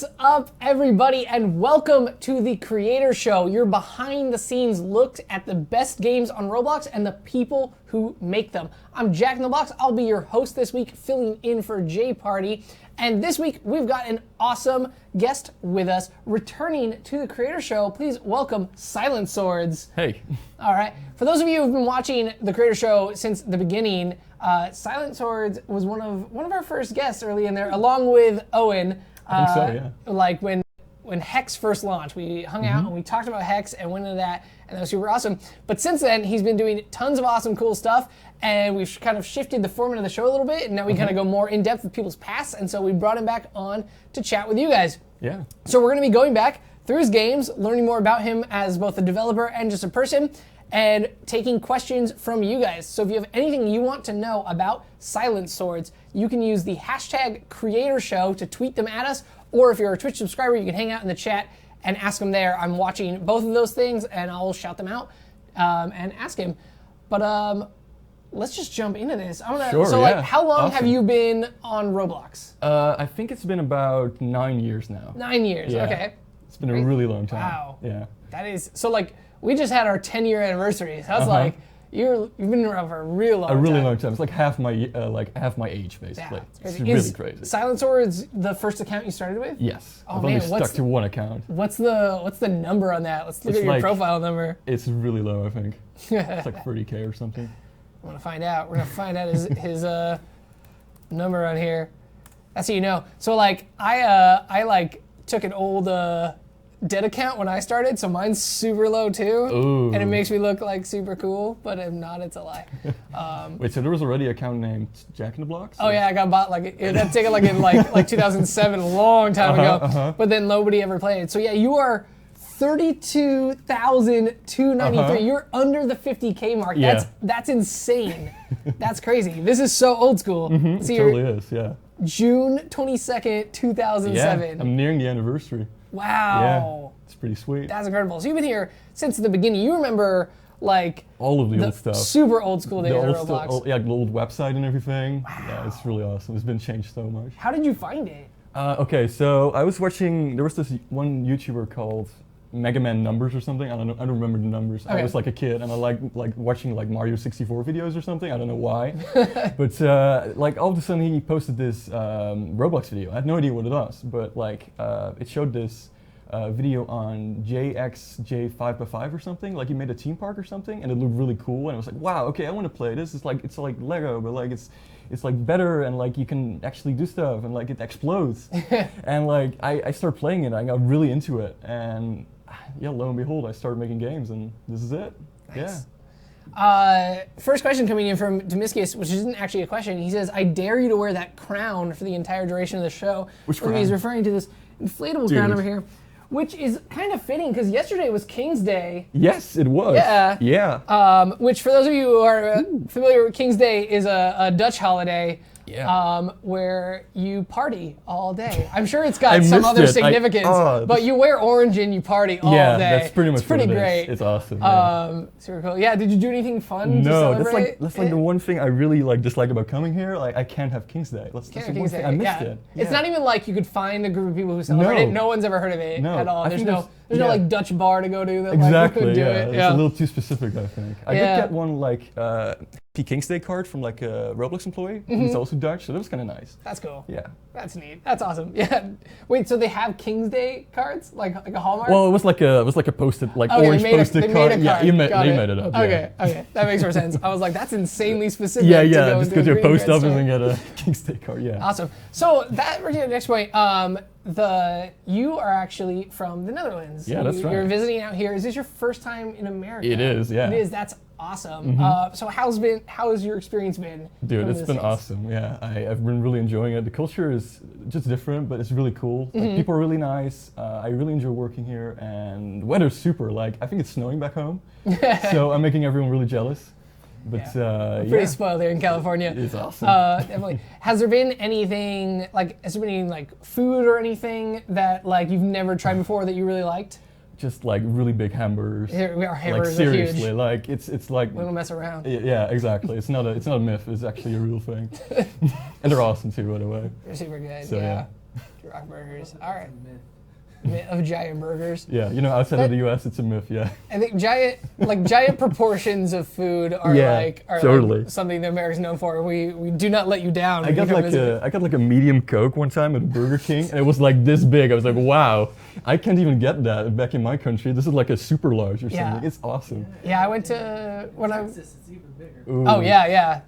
What's up, everybody, and welcome to the Creator Show, your behind-the-scenes look at the best games on Roblox and the people who make them. I'm Jack in the Box. I'll be your host this week, filling in for Jay Party. And this week, we've got an awesome guest with us. Returning to the Creator Show, please welcome SilentSwords. Hey. All right. For those of you who've been watching the Creator Show since the beginning, SilentSwords was one of our first guests early in there, along with Owen. I think so, yeah. Like when Hex first launched, we hung out and we talked about Hex and went into that, and that was super awesome. But since then, he's been doing tons of awesome, cool stuff, and we've kind of shifted the format of the show a little bit, and now we kind of go more in depth with people's pasts, and so we brought him back on to chat with you guys. Yeah. So we're going to be going back through his games, learning more about him as both a developer and just a person, and taking questions from you guys. So if you have anything you want to know about SilentSwords, you can use the hashtag CreatorShow to tweet them at us, or if you're a Twitch subscriber, you can hang out in the chat and ask them there. I'm watching both of those things, and I'll shout them out and ask him. But let's just jump into this. Sure, so, yeah. how long Awesome. have you been on Roblox? I think it's been about 9 years now. 9 years, Yeah. Okay. It's been a really long time. Wow. Yeah. That is, so like, we just had our 10-year anniversary. So I was like, you've been around for a real long time. A really long time. It's like half my age, basically. Yeah, It's crazy. really Is crazy. SilentSwords the first account you started with? Yes. Oh, I've man, only stuck to one account. What's the number on that? Let's look It's at your like- profile number. It's really low, I think. It's like 30K or something. I'm gonna find out. We're gonna find out his number on here. That's how you know. So like I like took an old dead account when I started, so mine's super low too. Ooh. And it makes me look like super cool, but if not, it's a lie. Wait, so there was already an account named Jack in the Box? Oh yeah, I got bought that's taken like in like 2007, a long time ago. But then nobody ever played. So yeah, you are 32,293. You're under the 50K mark. Yeah. That's insane. That's crazy. This is so old school. It So totally is, yeah. June 22nd, 2007. Yeah, I'm nearing the anniversary. Wow. Yeah, it's pretty sweet. That's incredible. So you've been here since the beginning. You remember like All of the old stuff. super old school days The of old Roblox. the old website and everything. Wow. Yeah, it's really awesome. It's been changed so much. How did you find it? Okay, so I was watching. There was this one YouTuber called Mega Man Numbers or something. I don't know. I don't remember the numbers. Okay. I was like a kid, and I like watching like Mario 64 videos or something. I don't know why, but like all of a sudden he posted this Roblox video. I had no idea what it was, but like it showed this video on JXJ5x5 or something. Like he made a theme park or something, and it looked really cool. And I was like, wow, okay, I want to play this. It's like Lego, but like it's like better, and like you can actually do stuff, and like it explodes. And like I started playing it, I got really into it, and yeah, lo and behold, I started making games, and this is it. Nice. Yeah. First question coming in from Demiscus, which isn't actually a question. He says, I dare you to wear that crown for the entire duration of the show. Which He's crown? referring to this inflatable crown over here, which is kind of fitting because yesterday was King's Day. Yes, it was. Yeah. Yeah. Which for those of you who are familiar with King's Day is a Dutch holiday. Yeah. Where you party all day. I'm sure it's got I some missed other it. significance, but you wear orange and you party all Yeah, day. that's pretty much It's pretty what it great. is. It's awesome. Yeah. Super cool. Yeah, did you do anything fun to No, celebrate? that's like the one thing I really like dislike about coming here. Like I can't have King's Day. That's the one King's thing Day. I missed Yeah. it. It's Yeah. not even like you could find a group of people who celebrate it. No one's ever heard of it No, at all. I There's think no there's- no yeah. like Dutch bar to go to that Exactly. like, would do Yeah, it. it's Yeah. a little too specific, I think. I Yeah. did get one like King's Day card from like a Roblox employee. He's also Dutch, so that was kind of nice. That's cool. Yeah. That's neat. That's awesome. Yeah. Wait, so they have King's Day cards, like a Hallmark? Well, it was like a posted like Okay, orange they made posted a card. card. Yeah, they Got made it up. Okay, okay, that makes more sense. I was like, that's insanely specific. Yeah, to yeah. go Just into go to a green post card office store. and get a King's Day card. Yeah. Awesome. So that brings me to the next point. You are actually from the Netherlands. Yeah, that's right. You're visiting out here. Is this your first time in America? It is, yeah. It is. That's awesome. So how has your experience been? Dude, from it's the been States? awesome. Yeah, I've been really enjoying it. The culture is just different, but it's really cool. Like, people are really nice. I really enjoy working here, and the weather's super. Like, I think it's snowing back home, so I'm making everyone really jealous. But We're pretty spoiled here in California. It's awesome. Definitely. Has there been anything has there been any like food or anything that like you've never tried before that you really liked? Just like really big hamburgers. Our Like hamburgers are seriously, huge. like it's like We don't mess around. yeah, exactly. It's not a myth. It's actually a real thing, and they're awesome too, by the way. They're super good. So, yeah. yeah. Rock burgers. All right. Myth of giant burgers. Yeah, you know, outside of the U.S., it's a myth. Yeah. I think giant proportions of food are totally. like something that America's known for. We do not let you down. I got like a medium Coke one time at Burger King, and it was like this big. I was like, wow, I can't even get that back in my country. This is like a super large or something. It's awesome. Yeah, I went to Texas, it's even bigger. Ooh. Oh yeah.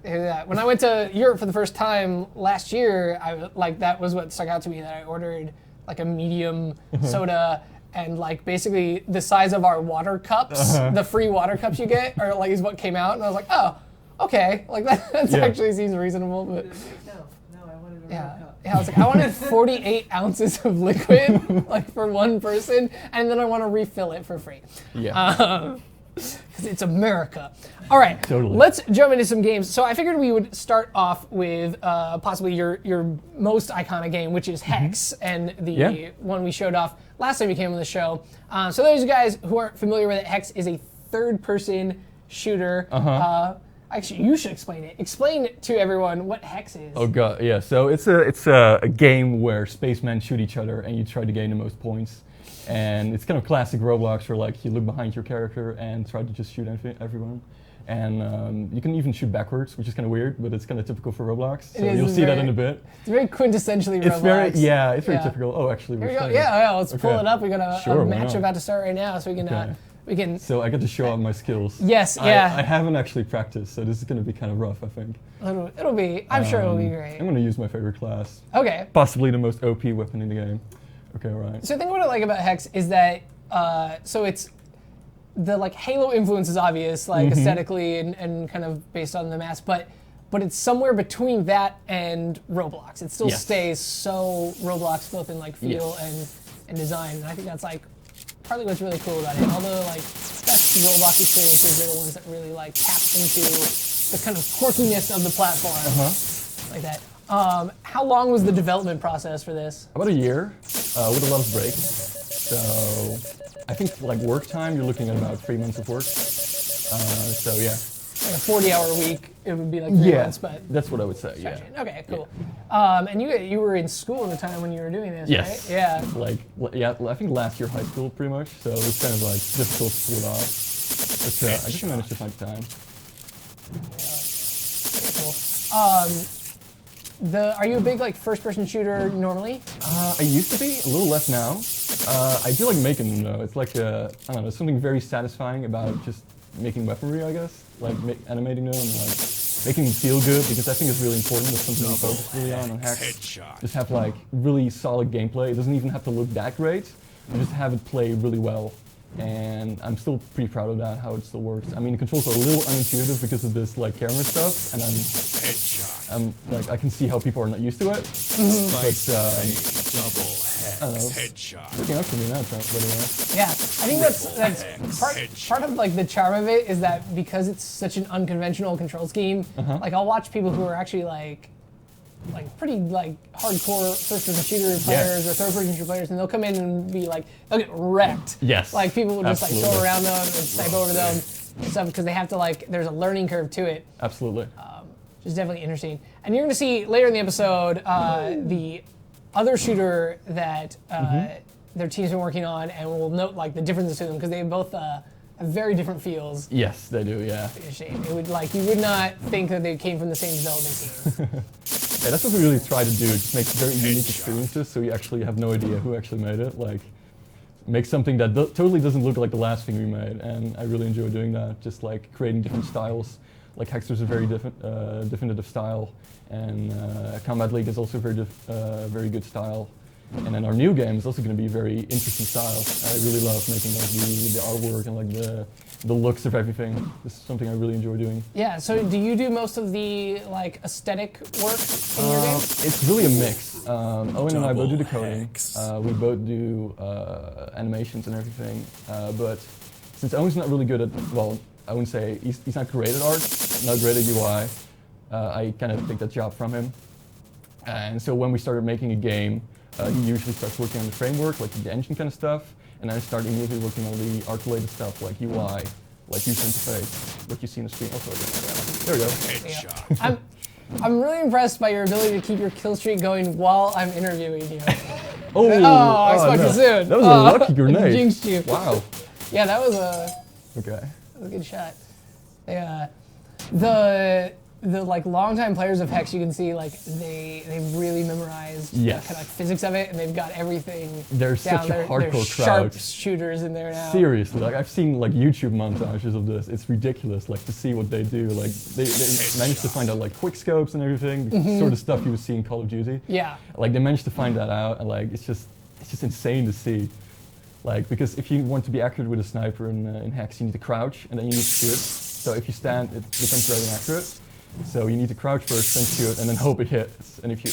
When I went to Europe for the first time last year, that was what stuck out to me, that I ordered like a medium soda, and like basically the size of our water cups, the free water cups you get, is what came out, and I was like, oh, okay, like that actually seems reasonable. But no, I wanted a real cup. I was like, I wanted 48 ounces of liquid, like for one person, and then I want to refill it for free. Yeah. Because it's America. All right, totally. Let's jump into some games. So I figured we would start off with possibly your most iconic game, which is Hex, and the one we showed off last time you came on the show. So those guys who aren't familiar with it, Hex is a third-person shooter. Actually, you should explain it. Explain to everyone what Hex is. Oh god, yeah. So it's a game where spacemen shoot each other and you try to gain the most points. And it's kind of classic Roblox, where like you look behind your character and try to just shoot everyone. And you can even shoot backwards, which is kind of weird, but it's kind of typical for Roblox. So you'll see that in a bit. It's very quintessentially Roblox. It's very typical. Oh, actually, here we go. Yeah, let's pull it up. We got a match about to start right now, so we can. So I get to show off my skills. Yes, I haven't actually practiced, so this is going to be kind of rough, I think. It'll be. I'm sure it'll be great. I'm going to use my favorite class. Okay. Possibly the most OP weapon in the game. Okay, right. So the thing what I like about Hex is that so it's the like Halo influence is obvious, like aesthetically and kind of based on the mass, but it's somewhere between that and Roblox. It still stays so Roblox, both in like feel and design, and I think that's like partly what's really cool about it. Although like best Roblox experiences are the ones that really like tap into the kind of quirkiness of the platform, like that. How long was the development process for this? About a year, with a lot of breaks. So I think like work time, you're looking at about 3 months of work. So yeah. Like a 40-hour week, it would be like 3 months, but that's what I would say. Yeah. Okay, cool. And you were in school at the time when you were doing this, yes. right? Yeah. I think last year high school pretty much. So it was kind of like difficult to pull it off. But I just managed to find time. Very cool. Are you a big like first-person shooter normally? I used to be, a little less now. I do like making them though. It's like I don't know, something very satisfying about just making weaponry, I guess. Like animating them and like making them feel good, because I think it's really important. That's something we focus really on Hex. Just have like really solid gameplay. It doesn't even have to look that great. You just have it play really well. And I'm still pretty proud of that, how it still works. I mean, the controls are a little unintuitive because of this like camera stuff, and I'm like, I can see how people are not used to it. But I don't know, it's working out for me now, by the way. Yeah, I think that's part of like the charm of it is that because it's such an unconventional control scheme. Like I'll watch people who are actually like pretty like hardcore first-person shooter players or third-person shooter players, and they'll come in and be like, they'll get wrecked. Yes. Like people will just like throw around them and snipe over them and stuff, because they have to like, there's a learning curve to it. Absolutely. Which is definitely interesting. And you're going to see later in the episode the other shooter that their team's been working on, and we'll note like the differences to them, because they both have very different feels. Yes, they do. Yeah. It would like, you would not think that they came from the same development team. Yeah, that's what we really try to do. Just make very unique experiences, so you actually have no idea who actually made it. Like, make something that totally doesn't look like the last thing we made, and I really enjoy doing that. Just like creating different styles. Like Hexter's a very definitive style, and Combat League is also a very good style. And then our new game is also going to be a very interesting style. I really love making like the artwork and like the looks of everything. This is something I really enjoy doing. Yeah. So do you do most of the like aesthetic work in your game? It's really a mix. Owen and I both do the coding. We both do animations and everything. But since Owen's not really good at, well, I wouldn't say he's not great at art, not great at UI. I kind of take that job from him. And so when we started making a game, he usually starts working on the framework, like the engine kind of stuff, and I start immediately working on the art-related stuff, like UI, like user interface, what you see on the screen. Also, there we go. Yeah. I'm really impressed by your ability to keep your kill streak going while I'm interviewing you. Oh, I spoke no. too soon. That was a lucky grenade. Jinxed you. Wow. Yeah, that was a good shot. Yeah, the like longtime players of Hex, you can see like they really memorized kind of like physics of it, and they've got everything. They're such a hardcore crowd. Sharp shooters in there now. Seriously, like I've seen like YouTube montages of this. It's ridiculous, like to see what they do. Like they managed to find out like quick scopes and everything, the sort of stuff you would see in Call of Duty. Yeah. Like they managed to find that out, and like it's just insane to see. Like because if you want to be accurate with a sniper in Hex, you need to crouch and then you need to shoot. So if you stand, it becomes very inaccurate. So you need to crouch first, then shoot, and then hope it hits. And if you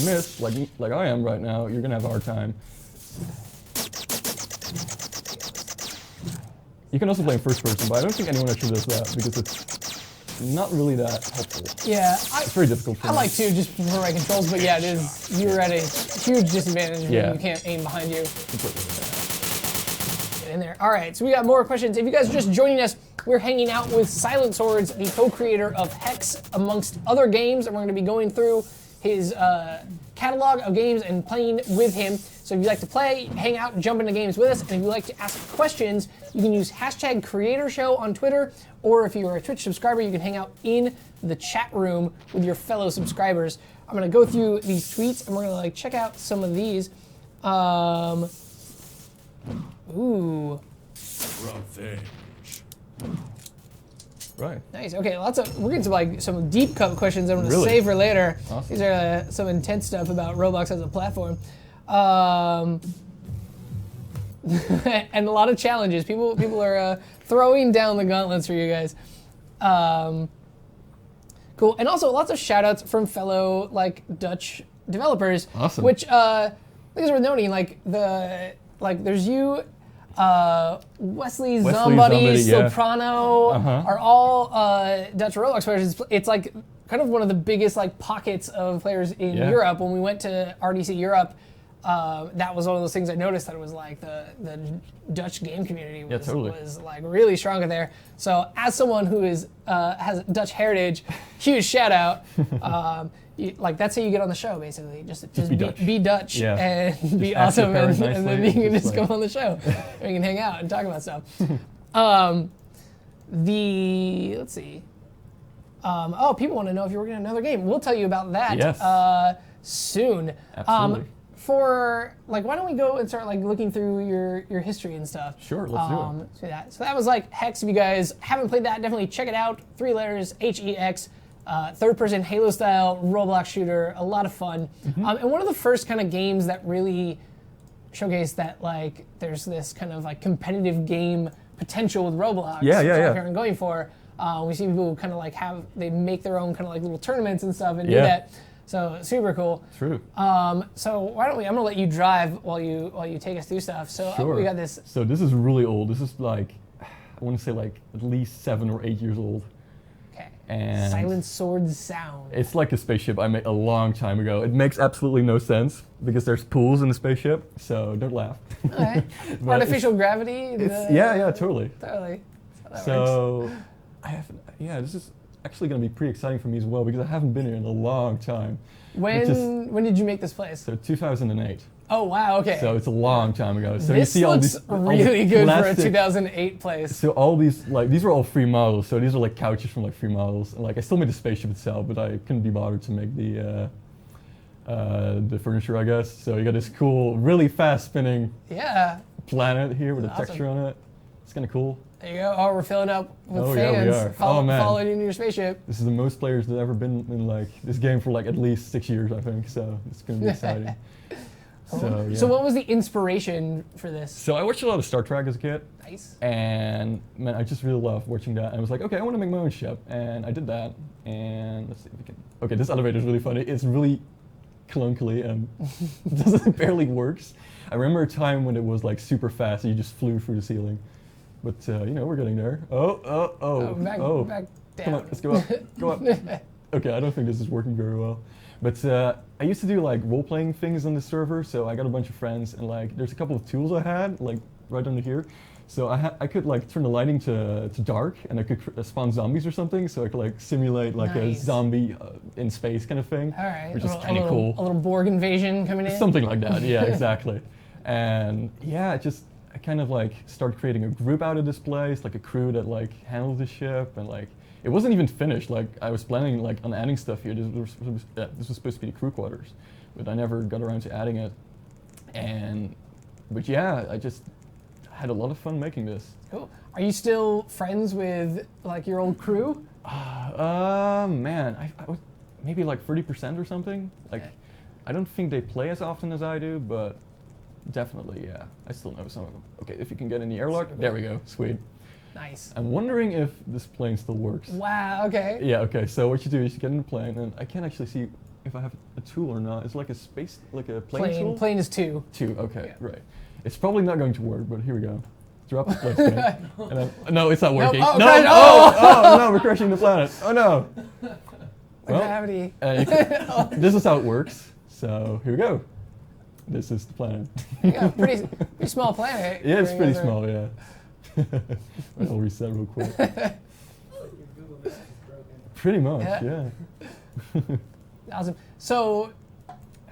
miss, like I am right now, you're gonna have a hard time. You can also play in first person, but I don't think anyone actually does that because it's not really that helpful. Yeah, it's very difficult for me. I like to just for my controls, but yeah, it is. You're at a huge disadvantage when you can't aim behind you. Get in there. All right, so we got more questions. If you guys are just joining us, we're hanging out with SilentSwords, the co-creator of Hex, amongst other games, and we're going to be going through his catalog of games and playing with him. So if you'd like to play, hang out, and jump into games with us, and if you'd like to ask questions, you can use #CreatorShow on Twitter, or if you are a Twitch subscriber, you can hang out in the chat room with your fellow subscribers. I'm going to go through these tweets, and we're going to check out some of these. Ooh. Right. Nice. Okay, we're getting to some deep cut questions I'm going to save for later. Awesome. These are some intense stuff about Roblox as a platform. And a lot of challenges. People are throwing down the gauntlets for you guys. Cool. And also lots of shout outs from fellow Dutch developers. Awesome. Which things worth noting, there's you, Wesley Zombody, Soprano are all Dutch Roblox players. It's kind of one of the biggest pockets of players in Europe. When we went to RDC Europe, that was one of those things I noticed, that it was the Dutch game community was really strong in there. So as someone who has Dutch heritage, huge shout out. That's how you get on the show, basically. Just be Dutch and be awesome, and then you can just come on the show. We can hang out and talk about stuff. Let's see. People want to know if you're working on another game. We'll tell you about that soon. Absolutely. Why don't we go and start looking through your history and stuff? Sure, let's do it. Let's do that. So that was Hex. If you guys haven't played that, definitely check it out. 3 letters, HEX. Third-person Halo-style Roblox shooter, a lot of fun. And one of the first kind of games that really showcased that there's this kind of competitive game potential with Roblox. That's what I'm going for. We see people who kind of they make their own kind of little tournaments and stuff and do that. So super cool. True. So why don't I'm gonna let you drive while you take us through stuff. So we got this. So this is really old. This is I want to say at least 7 or 8 years old. And SilentSwords sound. It's like a spaceship I made a long time ago. It makes absolutely no sense because there's pools in the spaceship, so don't laugh. Okay. Artificial gravity. Totally. Totally. So this is actually going to be pretty exciting for me as well because I haven't been here in a long time. When did you make this place? So 2008. Oh wow! Okay. So it's a long time ago. So this you see looks all these really good plastic, for a 2008 place. So all these these were all free models. So these are couches from free models. And I still made the spaceship itself, but I couldn't be bothered to make the furniture, I guess. So you got this cool, really fast spinning planet here with a texture on it. It's kind of cool. There you go. Oh, we're filling up with fans. Yeah, we are. Following in your spaceship. This is the most players that have ever been in this game for at least 6 years, I think. So it's going to be exciting. So what was the inspiration for this? So I watched a lot of Star Trek as a kid. Nice. And man, I just really loved watching that. And I was okay, I want to make my own ship. And I did that. And let's see if we can. Okay, this elevator is really funny. It's really clunkily and barely works. I remember a time when it was super fast and you just flew through the ceiling. But we're getting there. Back down. Come on, let's go up. Go up. Okay, I don't think this is working very well. But I used to do role-playing things on the server, so I got a bunch of friends, and there's a couple of tools I had, right under here. So I could like turn the lighting to dark, and I could spawn zombies or something. So I could like simulate like a Nice. zombie in space kind of thing, All right. which is A kind of little- cool. A little Borg invasion coming in. Something like that. Yeah, exactly. And yeah, I kind of like started creating a group out of this place, like a crew that like handled the ship, and like it wasn't even finished. Like I was planning like on adding stuff here. This was supposed to be the crew quarters, but I never got around to adding it. But yeah, I just had a lot of fun making this. Cool. Are you still friends with like your old crew? Man, I was maybe like 30% or something. Like, Okay. I don't think they play as often as I do, but definitely, yeah. I still know some of them. Okay, if you can get in the airlock, there we go, sweet. Nice. I'm wondering if this plane still works. Wow. Okay. Yeah, okay, so what you do is you get in the plane, and I can't actually see if I have a tool or not. It's like a space, like a plane tool? Plane is 2. Two, okay, Yeah. right. It's probably not going to work, but here we go. Drop the plane. And then, no, it's not working. oh, no, crash- oh no, we're crashing the planet. Oh no. The Well, gravity. This is how it works. So here we go. This is the planet. You got a pretty small planet. Yeah, it's You pretty guys are- small, yeah. I'll reset real quick. Your Google Maps is broken. Pretty much, Yeah. yeah. Awesome. So,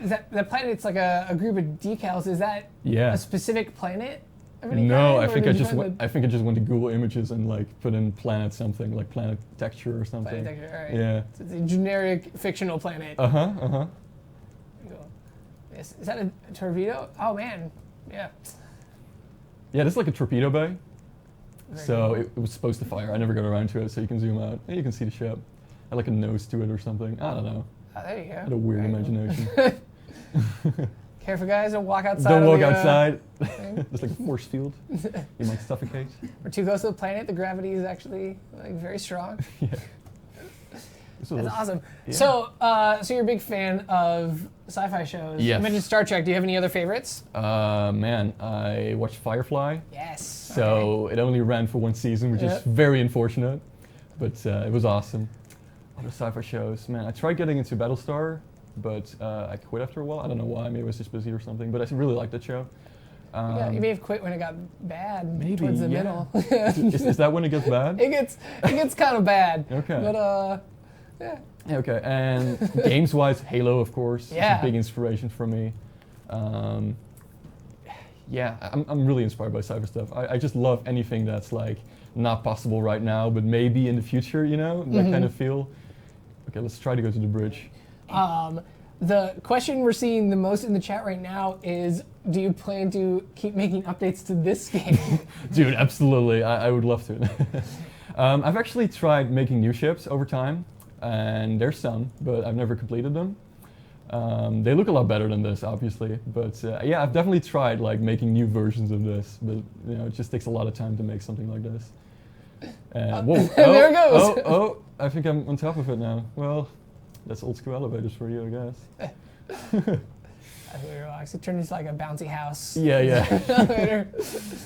is that planet? It's like a group of decals. Is that Yeah. a specific planet? Of any No, kind, I or think did I you just find I think I just went to Google Images and like put in planet something, like planet texture or the something. planet texture? All right. Yeah. So it's a generic fictional planet. Uh-huh. Cool. Is that a torpedo? Oh man. Yeah. Yeah, this is like a torpedo bay. Very So cool. it was supposed to fire. I never got around to it, so you can zoom out and you can see the ship. Had like a nose to it or something. I don't know. Oh, there you go. I had a weird Very cool. imagination. Careful, guys! Don't walk outside. Don't of walk the, outside. thing. There's like a force field. You might suffocate. We're too close to the planet. The gravity is actually like very strong. Yeah. So That's awesome. yeah. So you're a big fan of sci-fi shows. Yes. You mentioned Star Trek. Do you have any other favorites? Man, I watched Firefly. Yes. So it only ran for one season, which Yeah. is very unfortunate. But it was awesome. Other sci-fi shows, man. I tried getting into Battlestar, but I quit after a while. I don't know why. Maybe I was just busy or something. But I really liked that show. You may have quit when it got bad. Maybe, towards the yeah. middle. is that when it gets bad? it gets kind of bad. Okay. But yeah. Yeah, okay, and games-wise, Halo, of course, Yeah. is a big inspiration for me. Yeah, I'm really inspired by cyber stuff. I just love anything that's like not possible right now, but maybe in the future, you know, that kind of feel. Okay, let's try to go to the bridge. The question we're seeing the most in the chat right now is, do you plan to keep making updates to this game? Dude, absolutely, I would love to. I've actually tried making new ships over time, and there's some, but I've never completed them. They look a lot better than this, obviously, but yeah, I've definitely tried like making new versions of this, but you know, it just takes a lot of time to make something like this. Whoa! There it goes. Oh! I think I'm on top of it now. Well, that's old school elevators for you, I guess. That's weird. It turned into like a bouncy house. Yeah. Elevator.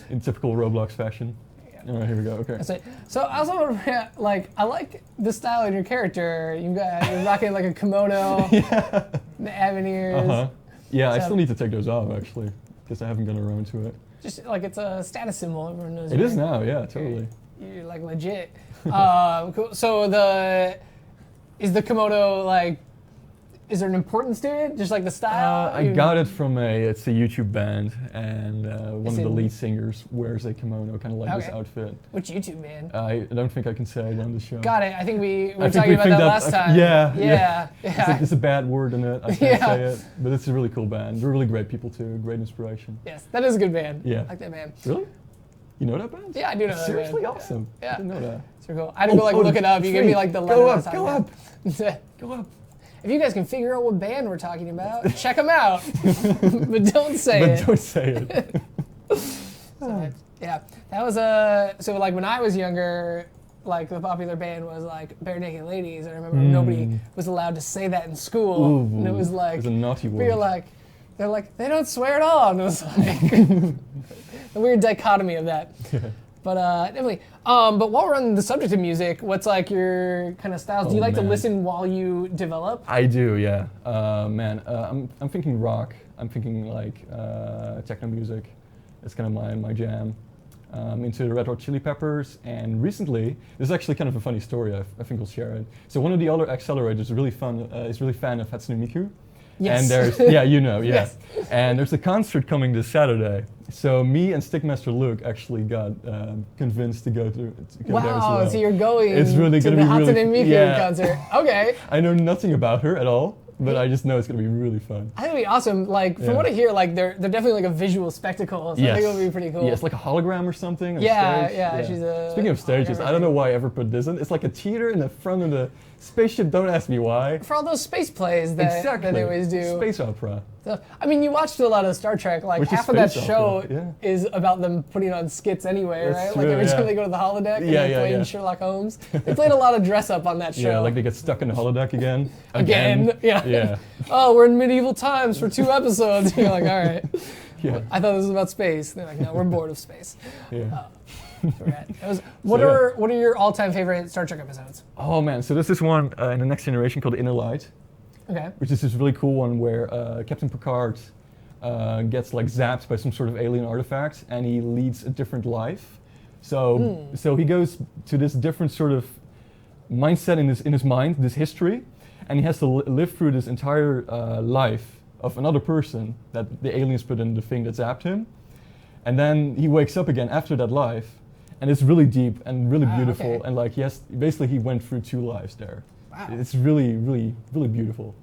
In typical Roblox fashion. Yeah. All right, here we go. Okay. That's it. So I also want to like, I like the style in your character. You're rocking like a kimono, the Avenir. Uh-huh. Yeah, I So- still need to take those off actually, because I haven't gotten around to it. Just like it's a status symbol. Everyone knows. It is you're- now, yeah, totally. You're like legit. Cool. So is the kimono like? Is there an importance to it? Just like the style? I got it from it's a YouTube band, and one Is of the it- lead singers wears a kimono, kind of like this Okay. outfit. Which YouTube man? I don't think I can say it on the show. Got it. I think we were I think talking we about think that that- last time. yeah. Yeah. It's a bad word in it. I can't Yeah. say it, but it's a really cool band. They're really great people too. Great inspiration. Yes, that is a good band. Yeah. I like that band. Really? You know that band? Yeah, I do know that Seriously, band. awesome. Yeah. I didn't know that. So cool. I had to go like look it up. You gave me like the letter. Go I was up, talking go up, about. go up. If you guys can figure out what band we're talking about, check them out. But don't say But it. don't say it. So, yeah, that was so like when I was younger, like the popular band was like Bare Naked Ladies. And I remember nobody was allowed to say that in school, Ooh, and it was like it's a naughty we word. were like, they're like they don't swear at all, and it was like a weird dichotomy of that. But definitely. But while we're on the subject of music, what's like your kind of styles? Do you Oh, like to man. listen while you develop? I do, yeah. Man, I'm thinking rock. I'm thinking like techno music. It's kind of my jam. into the Red Hot Chili Peppers, and recently, this is actually kind of a funny story, I think we'll share it. So one of the other accelerators is really fan of Hatsune Miku. Yes. And there's, yeah, you know, yeah. Yes. And there's a concert coming this Saturday. So me and Stickmaster Luke actually got convinced to go there as Wow, well. so you're going It's really to the gonna be really Hatsune Miku yeah. concert. Okay. I know nothing about her at all, but I just know it's gonna be really fun. I think it'd be awesome. Like, from Yeah. what I hear, like, they're definitely like a visual spectacle. So I think it'll be pretty cool. Yeah, it's like a hologram or something. On Yeah, stage. yeah, she's a Speaking of stages, I don't know why I ever put this in. It's like a theater in the front of the spaceship. Don't ask me why. For all those space plays that they always do. Space opera. So, I mean, you watched a lot of Star Trek. Like, Which is half of that space show opera, yeah. is about them putting on skits anyway, That's right? true, Like, every time yeah. they go to the holodeck and Yeah, they're yeah, playing yeah. Sherlock Holmes. They played a lot of dress up on that show. Yeah, like they get stuck in the holodeck again. Again, yeah. Yeah. Oh, we're in medieval times for 2 episodes. You're like, all right. Yeah. I thought this was about space. They're like, no, we're bored of space. Yeah. What So, are your all-time favorite Star Trek episodes? Oh man, so there's this one in the Next Generation called Inner Light, Okay. which is this really cool one where Captain Picard gets like zapped by some sort of alien artifact, and he leads a different life. So he goes to this different sort of mindset in his mind, this history, and he has to live through this entire life of another person that the aliens put in the thing that zapped him, and then he wakes up again after that life, and it's really deep and really beautiful, okay. and like he went through 2 lives there. Wow. It's really, really, really beautiful.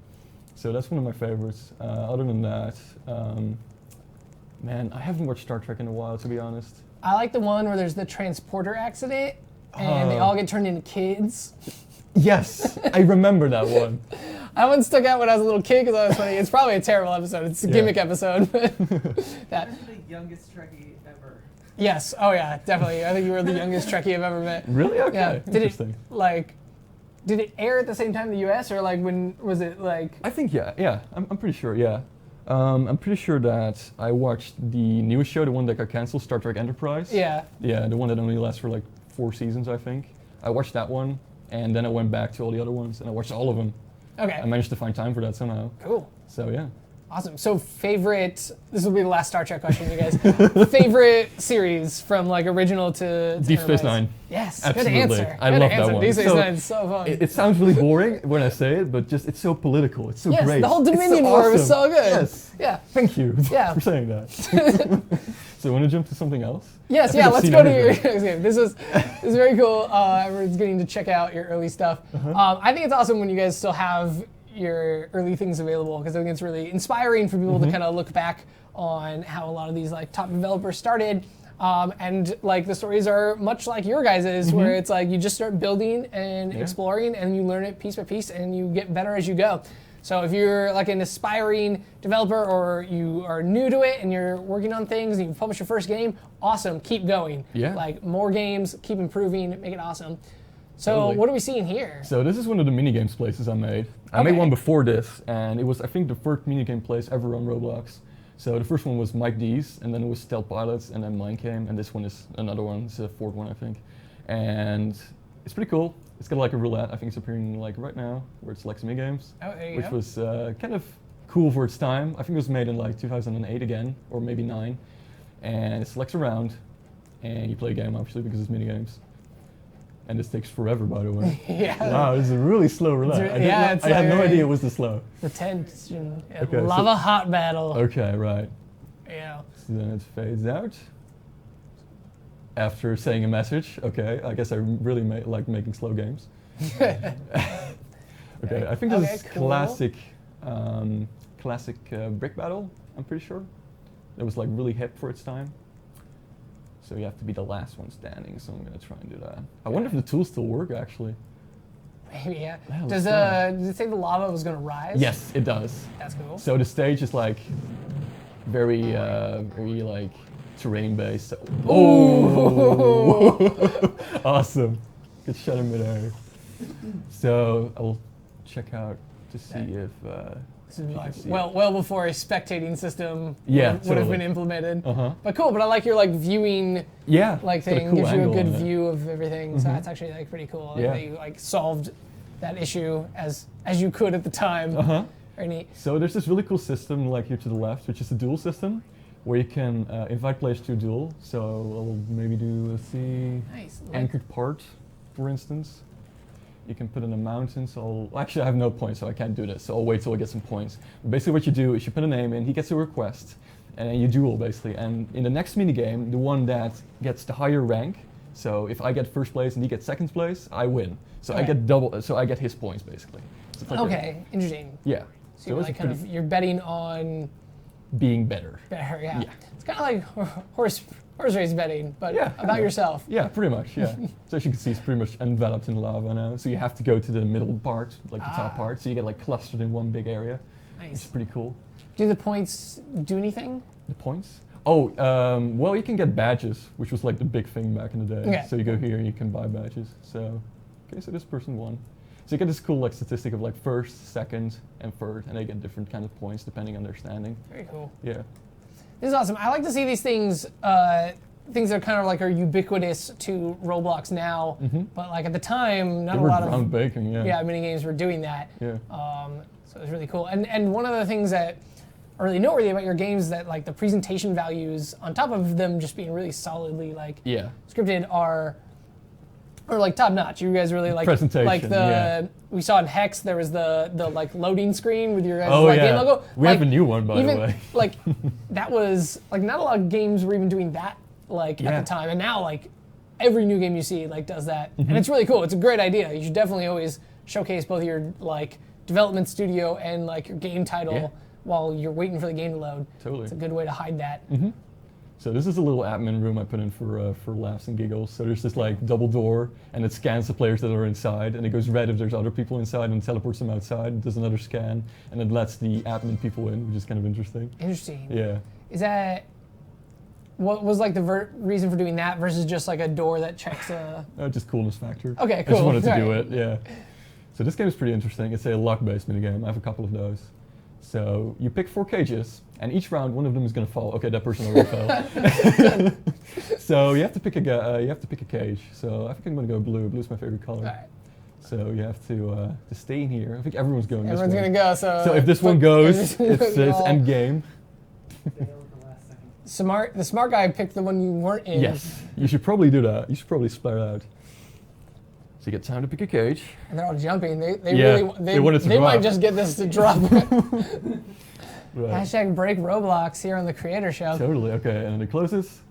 So that's one of my favorites. Other than that, man, I haven't watched Star Trek in a while, to be honest. I like the one where there's the transporter accident and they all get turned into kids. Yes, I remember that one. That one stuck out when I was a little kid because I was funny. It's probably a terrible episode. It's a Yeah. gimmick episode. But that, I'm the youngest Trekkie ever. yes. Oh yeah, definitely. I think you were the youngest Trekkie I've ever met. Really? Okay. Yeah. Interesting. Did it air at the same time in the U.S. or like when was it like? I think yeah. I'm pretty sure. Yeah. I'm pretty sure that I watched the newest show, the one that got canceled, Star Trek Enterprise. Yeah. Yeah, the one that only lasts for like 4 seasons, I think. I watched that one, and then I went back to all the other ones, and I watched all of them. Okay. I managed to find time for that somehow. Cool. So yeah. Awesome. So favorite, this will be the last Star Trek question, you guys. Favorite series from like original to Deep Space Enterprise? Nine. Yes, Absolutely. good answer. I Good love that answer. one. Deep Space So, Nine is so fun. It sounds really boring when I say it, but just it's so political. It's so Yes, great. the whole It's so Dominion War was awesome. so good. Yes. Yeah. Thank you Yeah. for saying that. So want to jump to something else? Yes, I think yeah, I've let's seen go to your everything. next game. This is very cool. Everyone's getting to check out your early stuff. I think it's awesome when you guys still have your early things available because I think it's really inspiring for people to kind of look back on how a lot of these like top developers started. And like the stories are much like your guys's, where it's like you just start building and exploring and you learn it piece by piece and you get better as you go. So if you're like an aspiring developer or you are new to it and you're working on things and you publish your first game, awesome, keep going. Yeah. Like more games, keep improving, make it awesome. So Totally. what are we seeing here? So this is one of the minigames places I made. I Okay. made one before this, and it was, I think, the first minigame place ever on Roblox. So the first one was Mike D's, and then it was Stealth Pilots, and then mine came, and this one is another one. It's the 4th one, I think. And it's pretty cool. It's got like a roulette. I think it's appearing like right now, where it selects minigames, Oh, there you which go. was kind of cool for its time. I think it was made in like 2008 again, or maybe 9. And it selects a round, and you play a game, obviously, because it's minigames. And this takes forever, by the way. Yeah. Wow, this is a really slow roulette. It's I had no like- idea it was this slow. The tension. Okay, Lava so- hot battle. Okay, right. Yeah. So then it fades out. After saying a message, okay, I guess I really like making slow games. Okay, I think this Okay, is cool. classic brick battle, I'm pretty sure. It was like really hip for its time. So you have to be the last one standing, so I'm gonna try and do that. I wonder if the tools still work, actually. Maybe, yeah. Well, Does it's it say the lava was going to rise? Yes, it does. That's cool. So the stage is like very like terrain based. Oh, awesome! Good shot in midair. So I'll check out to see if. This would be you can like see well before a spectating system Yeah, would have totally. been implemented. Uh-huh. But cool, but I like your like viewing Yeah. like it's got a thing, cool gives you a angle good on it. view of everything. So that's actually like pretty cool. Yeah. That you like solved that issue as you could at the time. Uh-huh. Very neat. So there's this really cool system like here to the left, which is a duel system. where you can invite players to a duel. So I'll maybe do, let's see, Nice. anchored part, for instance. You can put in a mountain, so actually I have no points, so I can't do this, so I'll wait till I get some points. But basically what you do is you put a name in, he gets a request, and then you duel basically. And in the next minigame, the one that gets the higher rank, so if I get first place and he gets second place, I win. So I get double, so I get his points basically. So it's like Okay, interesting. yeah. So you're like you're betting on being better. better, yeah. Yeah. It's kind of like horse race betting, but Yeah, about yourself. Yeah, pretty much, yeah. So as you can see, it's pretty much enveloped in lava now. So you have to go to the middle part, like the top part, so you get like clustered in one big area. Which is Nice. pretty cool. Do the points do anything? The points? Oh, well, you can get badges, which was like the big thing back in the day. Okay. So you go here and you can buy badges. So, okay, so this person won. So you get this cool like statistic of like first, second, and third, and they get different kind of points depending on their standing. Very cool. Yeah. This is awesome. I like to see these things, things that kind of like are ubiquitous to Roblox now, but like at the time, not They a were lot of groundbreaking, yeah. mini games were doing that. Yeah. So it was really cool. And one of the things that are really noteworthy about your games is that like the presentation values, on top of them just being really solidly like Yeah. scripted, are like top notch. You guys really like Presentation, like the yeah. we saw in Hex there was the like loading screen with your guys' Oh, like yeah. game logo. We Like, have a new one, by the even way. like that was like not a lot of games were even doing that like Yeah. at the time, and now like every new game you see like does that, and it's really cool. It's a great idea. You should definitely always showcase both your like development studio and like your game title Yeah. while you're waiting for the game to load. Totally. It's a good way to hide that. So this is a little admin room I put in for laughs and giggles. So there's this like double door, and it scans the players that are inside, and it goes red if there's other people inside, and teleports them outside. It does another scan, and it lets the admin people in, which is kind of interesting. Interesting. Yeah. Is that what was like the reason for doing that versus just like a door that checks a? Just coolness factor. Okay, I just cool. wanted to do Right. it, yeah. So this game is pretty interesting. It's a luck-based minigame. I have a couple of those. So you pick 4 cages, and each round one of them is going to fall. Okay, that person already fell. So you have to pick a cage. So I think I'm going to go blue. Blue's my favorite color. All right. So you have to stay in here. I think everyone's going Everyone's this way. gonna go. So So if this one goes, it's end game. Fail at the last second. The smart guy picked the one you weren't in. Yes, you should probably do that. You should probably spread out. So you get time to pick a cage. And they're all jumping. They Yeah, really they want it to they might drop. just get this to drop. Right. Hashtag break Roblox here on the Creator Show. Totally, okay, and then it closes.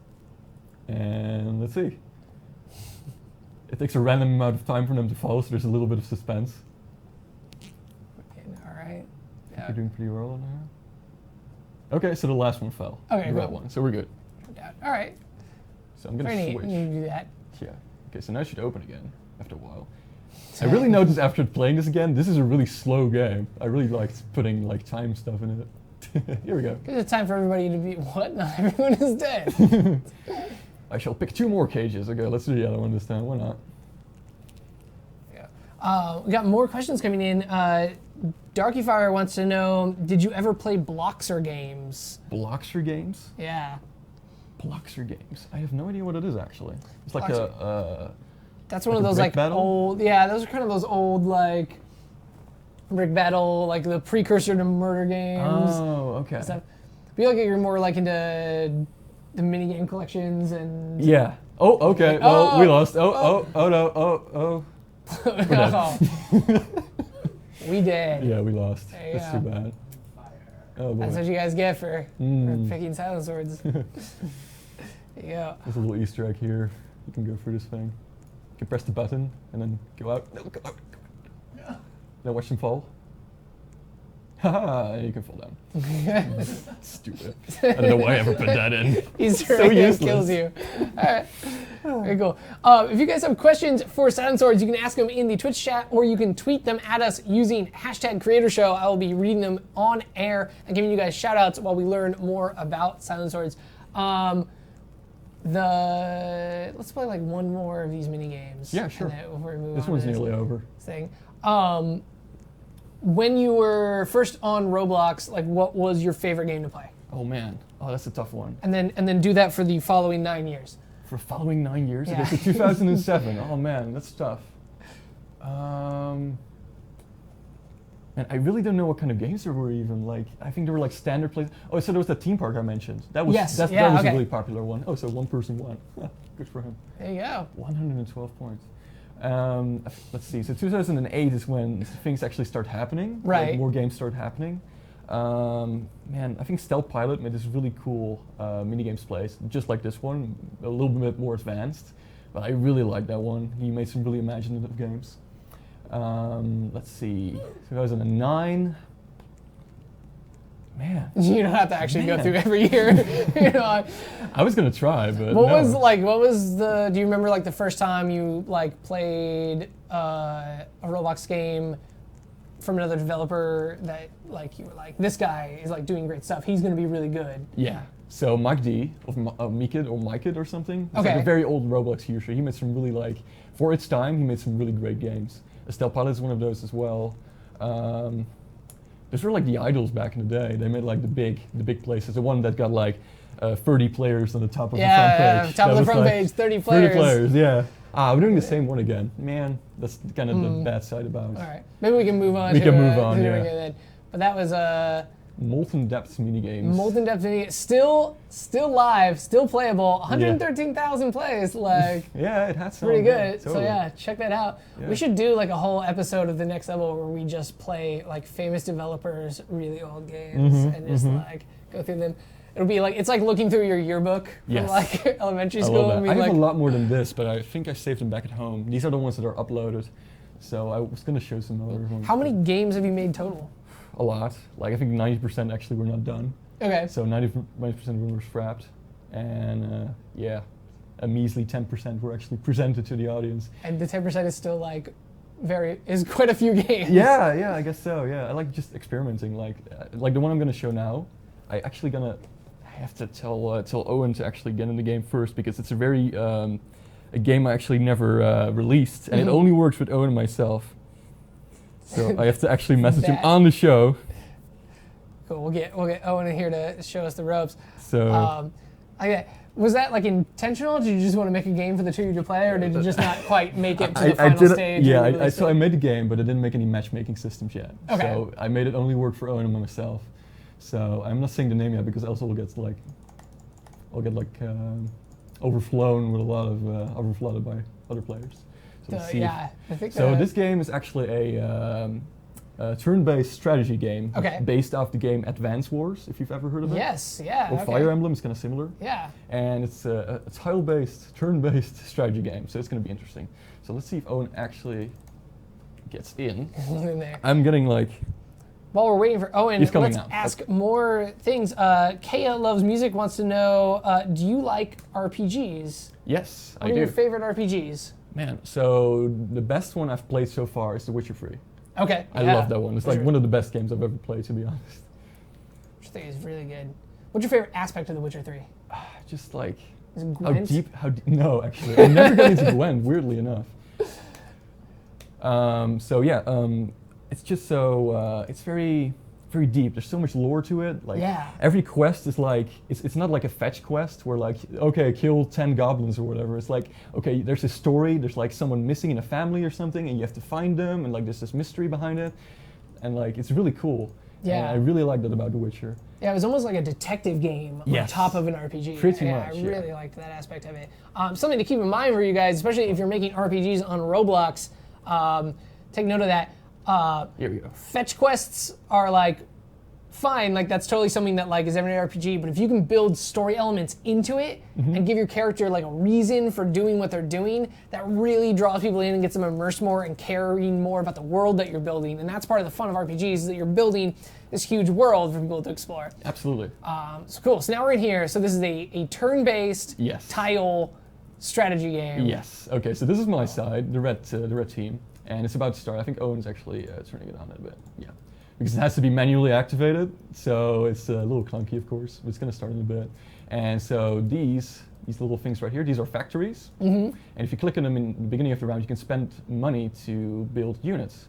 And let's see. It takes a random amount of time for them to fall, so there's a little bit of suspense. All right. I think you're doing pretty well now. Okay, so the last one fell. Okay, the red cool. one, so we're good. All right. So I'm gonna Very neat. switch. You do that. Yeah. Okay, so now it should open again after a while. I really noticed after playing this again, this is a really slow game. I really liked putting like time stuff in it. Here we go. Because it's time for everybody to be what? Not everyone is dead. I shall pick 2 more cages. Okay, let's do the other one this time. Why not? We got more questions coming in. Darkyfire wants to know, did you ever play Bloxer games? Bloxer games? Yeah. Bloxer games. I have no idea what it is actually. It's like Bloxer. That's one Like of a those brick like battle? old, yeah, those are kind of those old like brick battle, like the precursor to murder games. Oh, okay. Stuff. I feel like you're more like into the minigame collections and. Yeah. Oh, okay. Well, Oh, we lost. Oh no. Oh. We did. Yeah, we lost. There you That's go. too bad. Fire. Oh boy. That's what you guys get for picking SilentSwords. There you go. There's a little Easter egg here. You can go through this thing. You can press the button and then go out. No, go out. Then watch them fall. Haha, and you can fall down. Stupid. I don't know why I ever put that in. Easter So egg useless. kills you. All right. Very cool. If you guys have questions for SilentSwords, you can ask them in the Twitch chat, or you can tweet them at us using hashtag CreatorShow. I will be reading them on air and giving you guys shout outs while we learn more about SilentSwords. Let's play like one more of these mini games. Yeah, sure. And then before we move This on one's to nearly over. thing. When you were first on Roblox, like what was your favorite game to play? Oh man. Oh, that's a tough one. And then do that for the following 9 years. For following 9 years? Yeah. Okay, so 2007. Oh man, that's tough. And I really don't know what kind of games there were even. Like, I think there were like standard plays. Oh, so there was that theme park I mentioned. That was Yes, that was okay. a really popular one. Oh, so one person won. Good for him. There you go. 112 points. Let's see. So 2008 is when things actually start happening. Right. Like more games start happening. Man, I think Stealth Pilot made this really cool minigames plays, just like this one, a little bit more advanced. But I really like that one. He made some really imaginative games. Let's see, 2009. Man. You don't have to actually go through every year. You know, I was gonna try, but what no. was the? Do you remember like the first time you like played a Roblox game from another developer that like you were like, this guy is like doing great stuff. He's gonna be really good. Yeah. So Mike D of Mikid or Mikid or something. It's Okay. like a very old Roblox user. He made some really like, for its time, he made some really great games. Stealth Pilot is one of those as well. Those were like the idols back in the day. They made like the big places. The one that got like 30 players on the top of the front page. Top of That the was front like page, 30 players. 30 players, yeah. We're doing the same one again. Man, that's kind of the bad side about it. All right, maybe we can move on. We to, can move on, to yeah. doing it then. But that was Molten Depths minigames. Molten Depth Mini, still live, still playable. 113,000 plays, like Yeah, it had some. pretty yeah, good. So totally. yeah, check that out. Yeah. We should do like a whole episode of the next level where we just play like famous developers' really old games and just like go through them. It'll be like, it's like looking through your yearbook from Yes. like elementary I school. love that. And I be have like, a lot more than this, but I think I saved them back at home. These are the ones that are uploaded. So I was going to show some other ones. how many games have you made total? A lot. Like I think 90% actually were not done. Okay. So 90% of them were scrapped. And yeah, a measly 10% were actually presented to the audience. And the 10% is still like is quite a few games. Yeah, I guess so. Yeah, I like just experimenting. Like the one I'm going to show now, I actually gonna have to tell Owen to actually get in the game first because it's a very a game I actually never released, and it only works with Owen and myself. So I have to actually message him on the show. Cool. We'll get Owen in here to show us the ropes. So Okay. Was that like intentional? Did you just want to make a game for the two of you to play, or did you just not quite make it to the final stage? Yeah, so I made the game, but I didn't make any matchmaking systems yet. Okay. So I made it only work for Owen and myself. So I'm not saying the name yet because else I'll get overflown with a lot of overflooded by other players. So let's see. Yeah, I think So this game is actually a turn-based strategy game based off the game Advance Wars, if you've ever heard of it. Yes, yeah. Or Fire Emblem is kind of similar. Yeah. And it's a tile-based, turn-based strategy game, so it's going to be interesting. So let's see if Owen actually gets in. In there. I'm getting like... While we're waiting for Owen, He's coming let's now. ask more things. Kaya Loves Music wants to know, do you like RPGs? Yes, What I are do. your favorite RPGs? Man, so the best one I've played so far is The Witcher 3. Okay. I love that one. It's like one of the best games I've ever played, to be honest. Which I think is really good. What's your favorite aspect of The Witcher 3? Just like Is it how Gwent? deep. No, actually, I never got into Gwent. Weirdly enough. So yeah, it's just so it's very deep. There's so much lore to it. Like every quest is like it's not like a fetch quest where like okay, kill 10 goblins or whatever. It's like okay, there's a story. There's like someone missing in a family or something, and you have to find them, and like there's this mystery behind it, and like it's really cool. Yeah. And I really like that about The Witcher. Yeah, it was almost like a detective game on top of an RPG. Pretty Yeah, much, I really liked that aspect of it. Something to keep in mind for you guys, especially if you're making RPGs on Roblox, take note of that. Here we go. Fetch quests are like fine, like that's totally something that like is every RPG, but if you can build story elements into it and give your character like a reason for doing what they're doing, that really draws people in and gets them immersed more and caring more about the world that you're building. And that's part of the fun of RPGs, is that you're building this huge world for people to explore. Absolutely. So cool. So now we're in here. So this is a turn-based tile strategy game. Yes. Okay. So this is my side, the red team, and it's about to start. I think Owen's actually turning it on a bit. Yeah, because it has to be manually activated, so it's a little clunky, of course. But it's going to start in a bit. And so these little things right here, these are factories. And if you click on them in the beginning of the round, you can spend money to build units.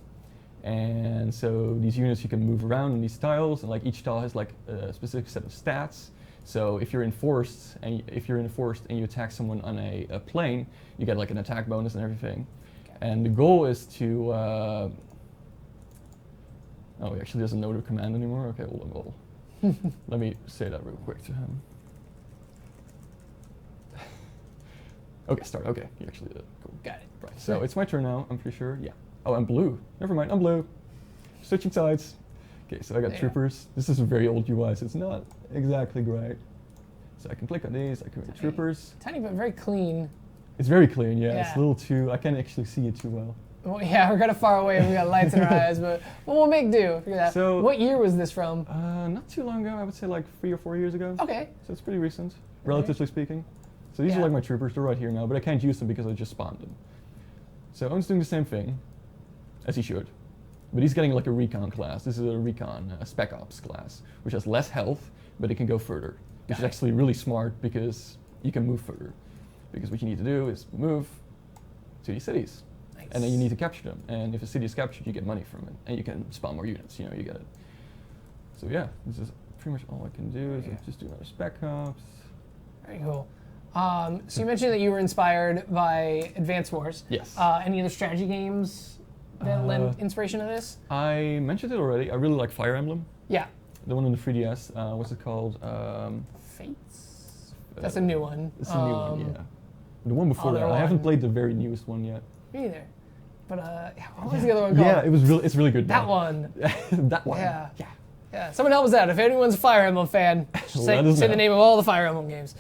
And so these units you can move around in these tiles, and like each tile has like a specific set of stats. So if you're in forest and you attack someone on a plane, you get like an attack bonus and everything. And the goal is to Oh, he actually doesn't know the command anymore? Okay, hold on, let me say that real quick to him. Okay, start. Okay, he actually did it. Cool. Got it. Right, so it's my turn now, I'm pretty sure. Yeah. Oh, I'm blue. Never mind, I'm blue. Switching sides. Okay, so I got There. troopers. This is a very old UI, so it's not exactly great. So I can click on these, I can make troopers. Tiny but very clean. It's very clean, yeah. It's Yeah. a little too, I can't actually see it too well. Well, yeah, we're kind of far away and we got lights in our eyes, but we'll make do. Figure that. So- What year was this from? Not too long ago, I would say like 3 or 4 years ago. Okay. So it's pretty recent, relatively speaking. So these Yeah. are like my troopers, they're right here now, but I can't use them because I just spawned them. So I'm just doing the same thing, as he should. But he's getting like a recon class. This is a recon, spec ops class, which has less health, but it can go further. Which is actually really smart because you can move further. Because what you need to do is move to these cities. Nice. And then you need to capture them. And if a city is captured, you get money from it. And you can spawn more units, you know, you get it. So yeah, this is pretty much all I can do is just do another spec ops. Very cool. So you mentioned that you were inspired by Advance Wars. Yes. Any other strategy games that lend inspiration to this? I mentioned it already. I really like Fire Emblem. Yeah. The one on the 3DS. What's it called? Fates? That's a new one. It's a new one, yeah. The one before that. other I haven't one. played the very newest one yet. Me either. But what was the other one called? Yeah, it's really good. That though. one. That one. Yeah. Yeah. Yeah, someone help us out. If anyone's a Fire Emblem fan, say Let us the know. name of all the Fire Emblem games.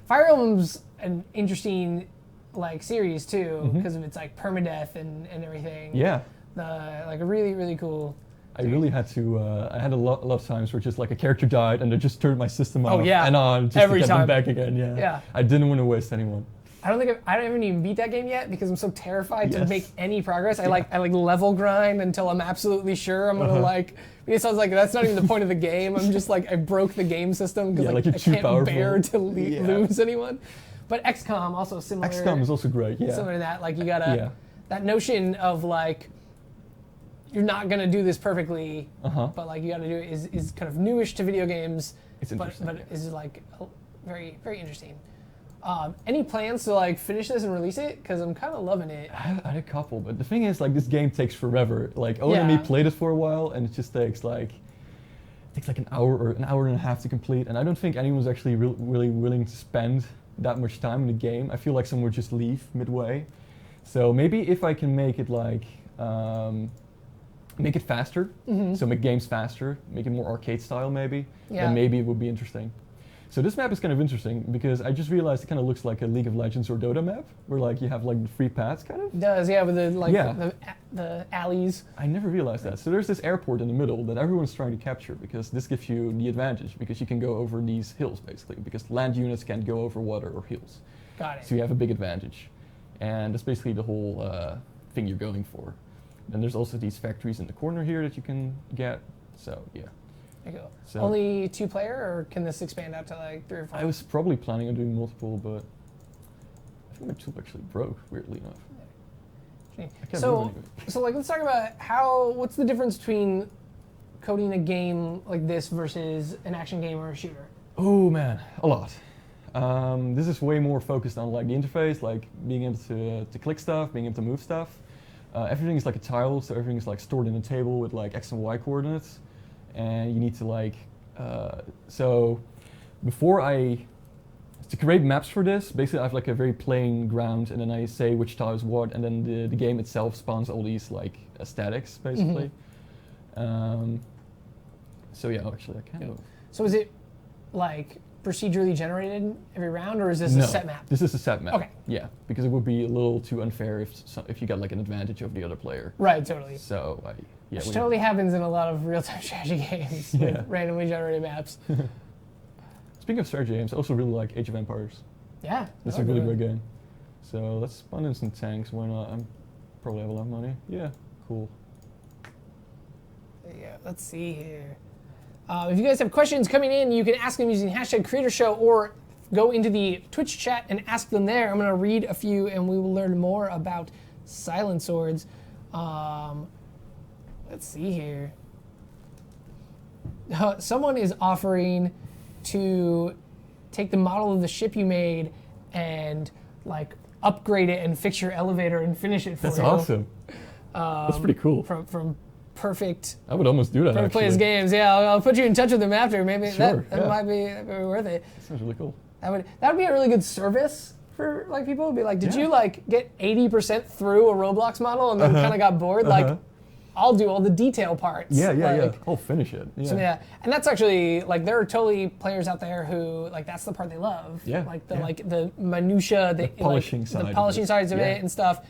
Fire Emblem's an interesting like series too, because of its like permadeath and everything. Yeah. Like a really, really cool. I really had to. I had a lot of times where just like a character died and I just turned my system off yeah. and on just Every to get them time. back again. Yeah. Yeah. I didn't want to waste anyone. I don't think I haven't even beat that game yet because I'm so terrified to Yes. make any progress. I like level grind until I'm absolutely sure I'm gonna like. Because I was like, that's not even the point of the game. I'm just like, I broke the game system because Yeah, like, like I you're too can't powerful. bear to Yeah. lose anyone. But XCOM also similar. XCOM is also great. Yeah. Similar to that, like you gotta that notion of like you're not gonna do this perfectly, but like you gotta do it is kind of newish to video games. It's interesting. But is like very, very interesting. Any plans to like finish this and release it? Because I'm kind of loving it. I had a couple, but the thing is, like, this game takes forever. Like, Owen and me played it for a while, and it just takes like an hour or an hour and a half to complete. And I don't think anyone's actually really willing to spend that much time in the game. I feel like someone would just leave midway. So maybe if I can make it like make it faster, so make games faster, make it more arcade style maybe, then maybe it would be interesting. So this map is kind of interesting because I just realized it kind of looks like a League of Legends or Dota map, where like you have like the free paths kind of. It does, yeah, with the like the alleys. I never realized that. So there's this airport in the middle that everyone's trying to capture because this gives you the advantage because you can go over these hills basically because land units can't go over water or hills. Got it. So you have a big advantage. And that's basically the whole thing you're going for. Then there's also these factories in the corner here that you can get. So yeah. There you go. So Only 2-player, or can this expand out to like 3 or 4? I was probably planning on doing multiple, but I think my tool actually broke, weirdly enough. I can't move So anyway. like let's talk about what's the difference between coding a game like this versus an action game or a shooter? Oh man, a lot. This is way more focused on like the interface, like being able to click stuff, being able to move stuff. Everything is like a tile, so everything is like stored in a table with like X and Y coordinates. And you need to like, so before to create maps for this, basically I have like a very plain ground and then I say which tile is what and then the game itself spawns all these like statics basically. So yeah, actually I can. So is it like procedurally generated every round or is this a set map? This is a set map. Okay. Yeah, because it would be a little too unfair if you got like an advantage over the other player. Right, totally. So Which totally happens in a lot of real-time strategy games with randomly generated maps. Speaking of strategy games, I also really like Age of Empires. Yeah. That's a really great game. So let's spawn in some tanks. Why not? I'm probably have a lot of money. Yeah, cool. Yeah, let's see here. If you guys have questions coming in, you can ask them using #CreatorShow or go into the Twitch chat and ask them there. I'm going to read a few and we will learn more about SilentSwords. Let's see here. Someone is offering to take the model of the ship you made and like upgrade it and fix your elevator and finish it for you. That's awesome. That's pretty cool. From perfect. I would almost do that. Perfect play his Actually, games. Yeah, I'll put you in touch with him after. Maybe Sure, that yeah. might be worth it. sounds really cool. That would be a really good service for like people. It'd be like, did Yeah. you like get 80% through a Roblox model and then Uh-huh. kind of got bored? Uh-huh. Like, I'll do all the detail parts. Yeah, like, I'll finish it. Yeah. So yeah, and that's actually like there are totally players out there who like that's the part they love. Yeah, Like the yeah. like the minutia, the polishing like, side the of polishing it. sides of Yeah. it and stuff.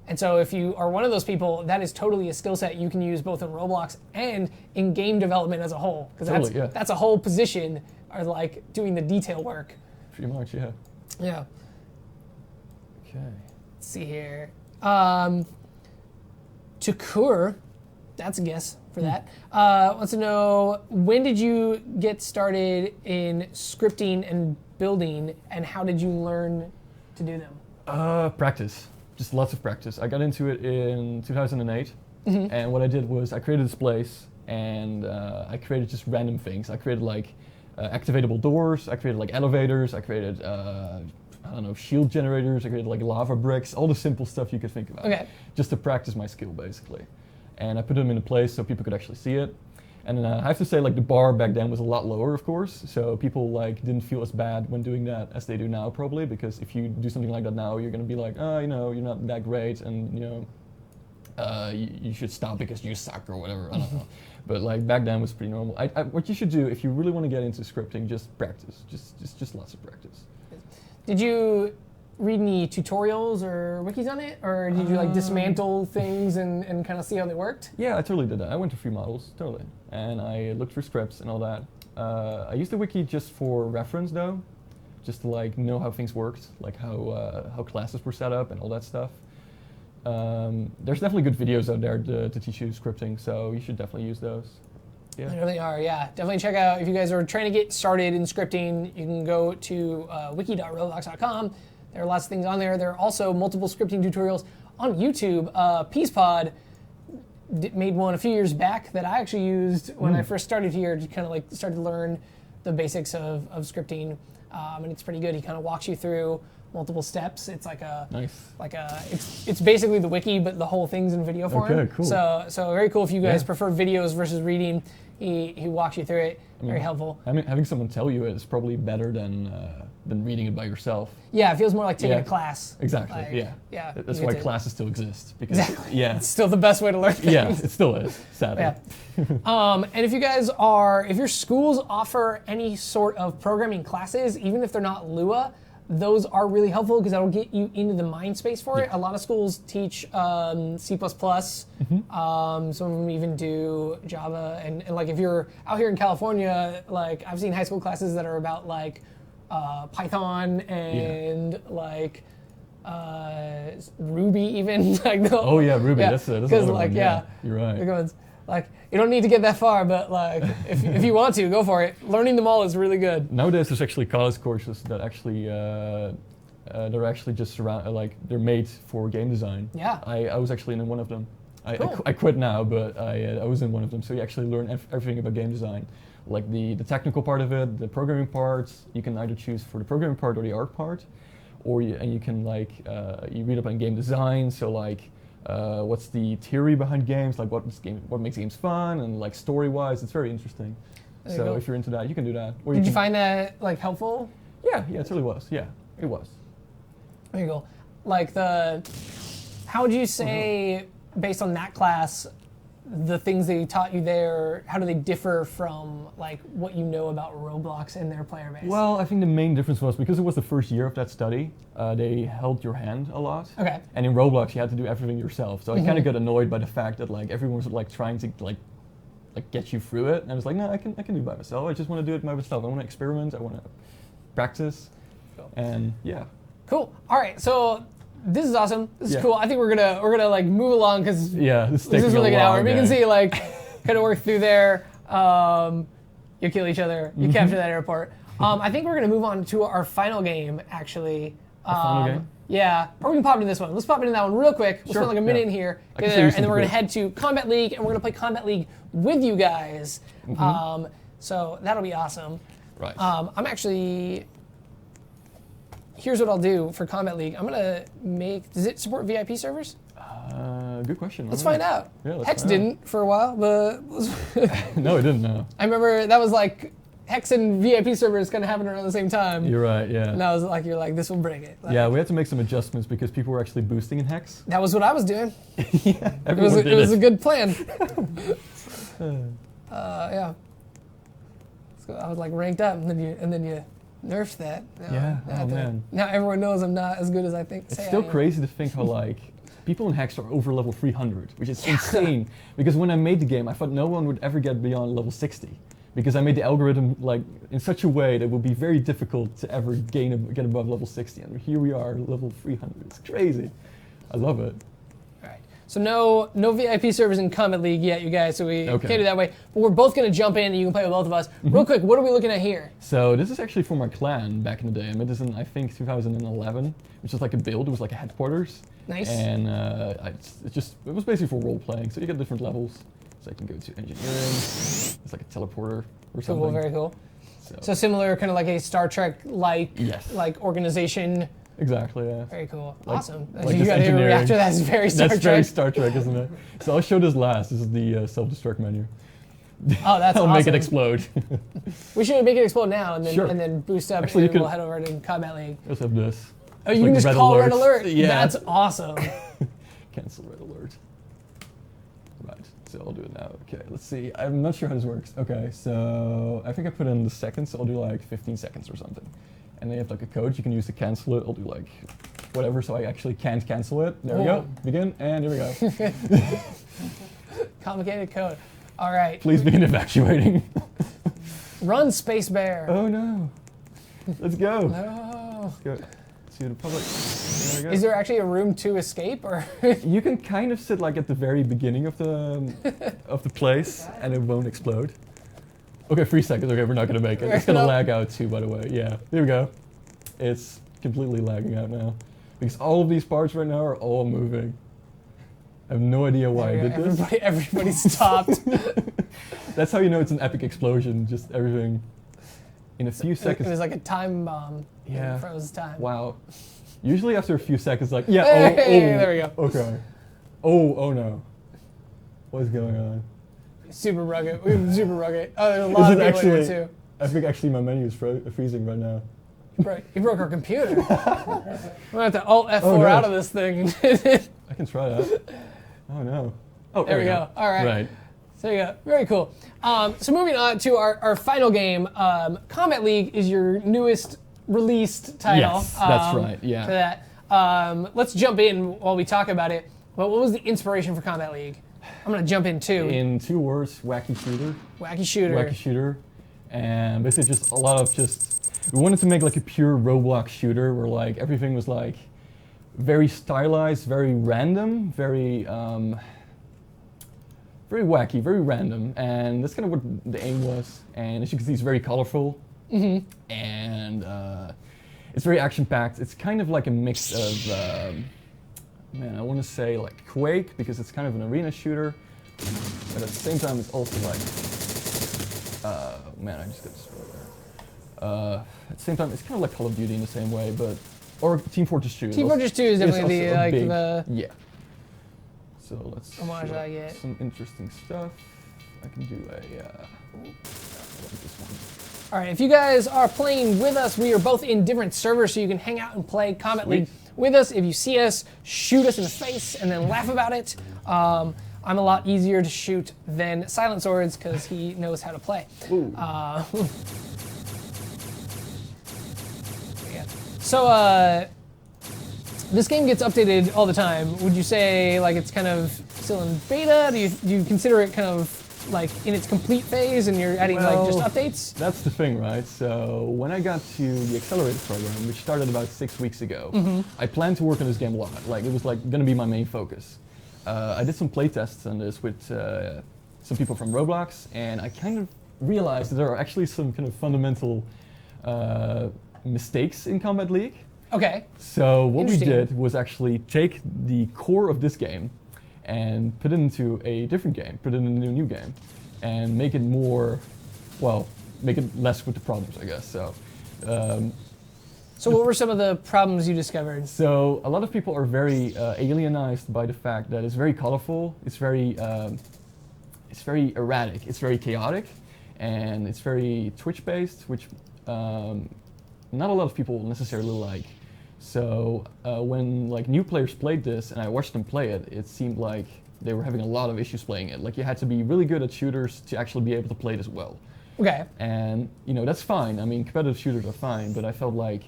And so if you are one of those people, that is totally a skill set you can use both in Roblox and in game development as a whole. Because Totally, yeah. that's a whole position, or like doing the detail work. Pretty much, yeah. Yeah. Okay. Let's see here. Tukur, that's a guess for that, wants to know, when did you get started in scripting and building, and how did you learn to do them? Practice. Just lots of practice. I got into it in 2008, and what I did was I created this place, and I created just random things. I created like activatable doors, I created like elevators, I created, I don't know, shield generators, I created like lava bricks, all the simple stuff you could think about. Okay. Just to practice my skill, basically. And I put them in a place so people could actually see it. And I have to say, like, the bar back then was a lot lower, of course, so people like didn't feel as bad when doing that as they do now, probably, because if you do something like that now, you're gonna be like, oh, you know, you're not that great, and you know, you should stop because you suck or whatever. I don't know. But like back then was pretty normal. What you should do if you really want to get into scripting, just practice, just lots of practice. Did you read any tutorials or wikis on it, or did you like dismantle things and kind of see how they worked? Yeah, I totally did that. I went to free models, totally. And I looked for scripts and all that. I used the wiki just for reference though, just to like know how things worked, like how classes were set up and all that stuff. There's definitely good videos out there to teach you scripting, so you should definitely use those. Yeah. They really are, yeah. Definitely check out, if you guys are trying to get started in scripting, you can go to wiki.roblox.com. There are lots of things on there. There are also multiple scripting tutorials on YouTube. Peacepod made one a few years back that I actually used when I first started here to kind of like start to learn the basics of scripting. And it's pretty good. He kind of walks you through multiple steps. It's like a Nice. it's basically the wiki, but the whole thing's in video form. Okay, cool. So very cool if you guys Yeah. prefer videos versus reading. He walks you through it. Very helpful. Having someone tell you it is probably better than reading it by yourself. Yeah, it feels more like taking Yeah. a class. Exactly. Like, yeah. Yeah. That's you why get to- classes still exist. Because, Exactly. Yeah. It's still the best way to learn things. Yeah. It still is. Sadly. Yeah. And if you guys if your schools offer any sort of programming classes, even if they're not Lua, those are really helpful because that'll get you into the mind space for it. A lot of schools teach C++. Some of them even do Java. And like if you're out here in California, like I've seen high school classes that are about like Python and like Ruby even. Like Oh yeah, Ruby. Yeah, That's another because one. like Yeah. You're right. big ones. Like you don't need to get that far, but like if you want to, go for it. Learning them all is really good. Nowadays, there's actually college courses that actually they're actually just they're made for game design. Yeah. I was actually in one of them. Cool. I quit now, but I was in one of them. So you actually learn everything about game design, like the technical part of it, the programming parts. You can either choose for the programming part or the art part, or you can like you read up on game design. So like. What's the theory behind games? Like what makes games fun, and like story-wise, it's very interesting. There you So go. if you're into that, you can do that. Or Did you can- find that like helpful? Yeah, it really was. Yeah, it was. There you go. Like how would you say, based on that class, the things they taught you there, how do they differ from like what you know about Roblox and their player base? Well, I think the main difference was because it was the first year of that study, they held your hand a lot. Okay. And in Roblox, you had to do everything yourself. So I kind of got annoyed by the fact that like everyone was like trying to like get you through it, and I was like, no, I can do it by myself. I just want to do it by myself. I want to experiment. I want to practice. And yeah. Cool. All right. So this is awesome. This is Yeah. cool. I think we're gonna like move along because Yeah, this is really good hour. We can see like kind of work through there. You kill each other. You capture that airport. I think we're gonna move on to our final game actually. final game? Yeah, or we can pop into this one. Let's pop into that one real quick. We'll Sure, spend like a minute yeah. in here, I get can in show there, you and then we're gonna something head to Combat League, and we're gonna play Combat League with you guys. So that'll be awesome. Right. I'm actually. Here's what I'll do for Combat League. I'm gonna make. Does it support VIP servers? Good question. Let's find out. Yeah, let's Hex find out. didn't for a while, but No, it didn't. No. I remember that was like Hex and VIP servers kind of happened around the same time. You're right. Yeah. And I was like, you're like, this will break it. Like, Yeah, we had to make some adjustments because people were actually boosting in Hex. That was what I was doing. Yeah, It was everyone it was a did good plan. it. Yeah. So I was like ranked up, and then you nerfed that. Yeah, oh, man. Now everyone knows I'm not as good as I think. It's say still I am. crazy to think how like people in Hex are over level 300, which is insane. Because when I made the game, I thought no one would ever get beyond level 60, because I made the algorithm like in such a way that it would be very difficult to ever get above level 60. And here we are, level 300. It's crazy. I love it. All right. So no VIP servers in Combat League yet, you guys. So we Okay. can't do that way. But we're both gonna jump in, and you can play with both of us. Real quick, what are we looking at here? So this is actually for my clan back in the day. I made this in I think 2011, which is like a build. It was like a headquarters. Nice. And it was basically for role playing. So you get different levels. So I can go to engineering. It's like a teleporter or something. Cool, very cool. So similar, kind of like a Star Trek-like Yes. like organization. Exactly. Yeah. Very cool. Like- Awesome. like You this got to engineering. react to that. It's very Star That's Trek. very Star Trek, isn't it? So I'll show this last. This is the self-destruct menu. Oh, that's I'll awesome. make it explode. We should make it explode now, and then Sure. and then boost up, Actually, and you we'll could- head over to Combat League. Let's have this. Oh, you can like just red call alert. red alert. Yeah. That's awesome. Cancel red alert. Right, so I'll do it now. Okay, let's see. I'm not sure how this works. Okay, so I think I put in the seconds, so I'll do like 15 seconds or something. And then you have like a code you can use to cancel it. I'll do like whatever, so I actually can't cancel it. There we go. Begin, and here we go. Complicated code. All right. Please begin evacuating. Run, Space Bear. Oh no. Let's go. No. Let's go to the public. There we go. Is there actually a room to escape, or? You can kind of sit like at the very beginning of the place, and it won't explode. Okay, 3 seconds. Okay, we're not gonna make it. It's gonna Nope. lag out too, by the way. Yeah, here we go. It's completely lagging out now because all of these parts right now are all moving. I have no idea why I did this. Everybody stopped. That's how you know it's an epic explosion. Just everything in a few It seconds. was like a time bomb. Yeah. It froze time. Wow. Usually after a few seconds, like yeah. Hey, oh, there we go. Okay. Oh no. What is going on? Super rugged. We were super rugged. Oh, there's a Is lot it of people actually- here too. I think actually my menu is freezing right now. You broke our computer. We're gonna have to Alt F4 Oh, no. out of this thing. I can try that. Oh no. Oh, There we go. All right. Right. So there you go. Very cool. So moving on to our final game. Combat League is your newest released title. Yes, that's right, yeah. For that. Let's jump in while we talk about it. Well, what was the inspiration for Combat League? I'm gonna jump in too. In 2 words, wacky shooter. Wacky shooter. Wacky shooter. And basically just a lot of we wanted to make like a pure Roblox shooter where like everything was like very stylized, very random, very wacky, very random. And that's kind of what the aim was. And as you can see, it's very colorful. Mm-hmm. And it's very action-packed. It's kind of like a mix of, man, I want to say like Quake, because it's kind of an arena shooter. But at the same time, it's also like, man, I just got destroyed there. At the same time, it's kind of like Call of Duty in the same way, but, or Team Fortress 2. Team Fortress 2 is definitely also like big, the yeah. So let's homage show I get. some interesting stuff. I can do a, I like this one. All right, if you guys are playing with us, we are both in different servers, so you can hang out and play Combat Sweet. League with us. If you see us, shoot us in the face and then laugh about it. I'm a lot easier to shoot than SilentSwords because he knows how to play. Ooh. Yeah. So this game gets updated all the time. Would you say like it's kind of still in beta? Do you consider it kind of like in its complete phase and you're adding like just Well, updates? That's the thing, right? So when I got to the accelerated program, which started about 6 weeks ago, I planned to work on this game a lot. Like it was like going to be my main focus. I did some playtests on this with some people from Roblox, and I kind of realized that there are actually some kind of fundamental mistakes in Combat League. Okay. So what we Interesting. did was actually take the core of this game and put it into a different game, put it in a new game, and make it more, well, make it less with the problems, I guess. So So what were some of the problems you discovered? So a lot of people are very alienized by the fact that it's very colorful, it's very erratic, it's very chaotic, and it's very Twitch-based, which not a lot of people necessarily like. So when like new players played this and I watched them play it, it seemed like they were having a lot of issues playing it. Like you had to be really good at shooters to actually be able to play this well. Okay. And you know, that's fine. I mean, competitive shooters are fine, but I felt like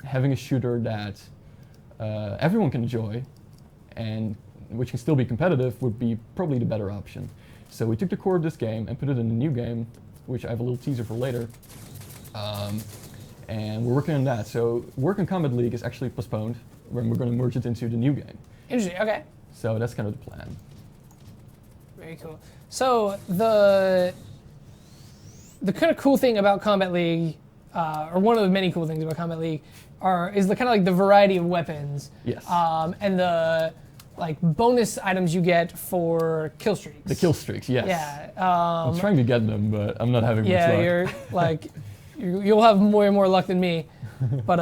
having a shooter that everyone can enjoy and which can still be competitive would be probably the better option. So we took the core of this game and put it in a new game, which I have a little teaser for later. And we're working on that. So work on Combat League is actually postponed when we're going to merge it into the new game. Interesting, okay. So that's kind of the plan. Very cool. So the kind of cool thing about Combat League, or one of the many cool things about Combat League, is the kind of like the variety of weapons. Yes. And the like bonus items you get for kill streaks. The kill streaks, yes. Yeah. I'm trying to get them, but I'm not having much luck. Yeah, you're like, you'll have way more luck than me. But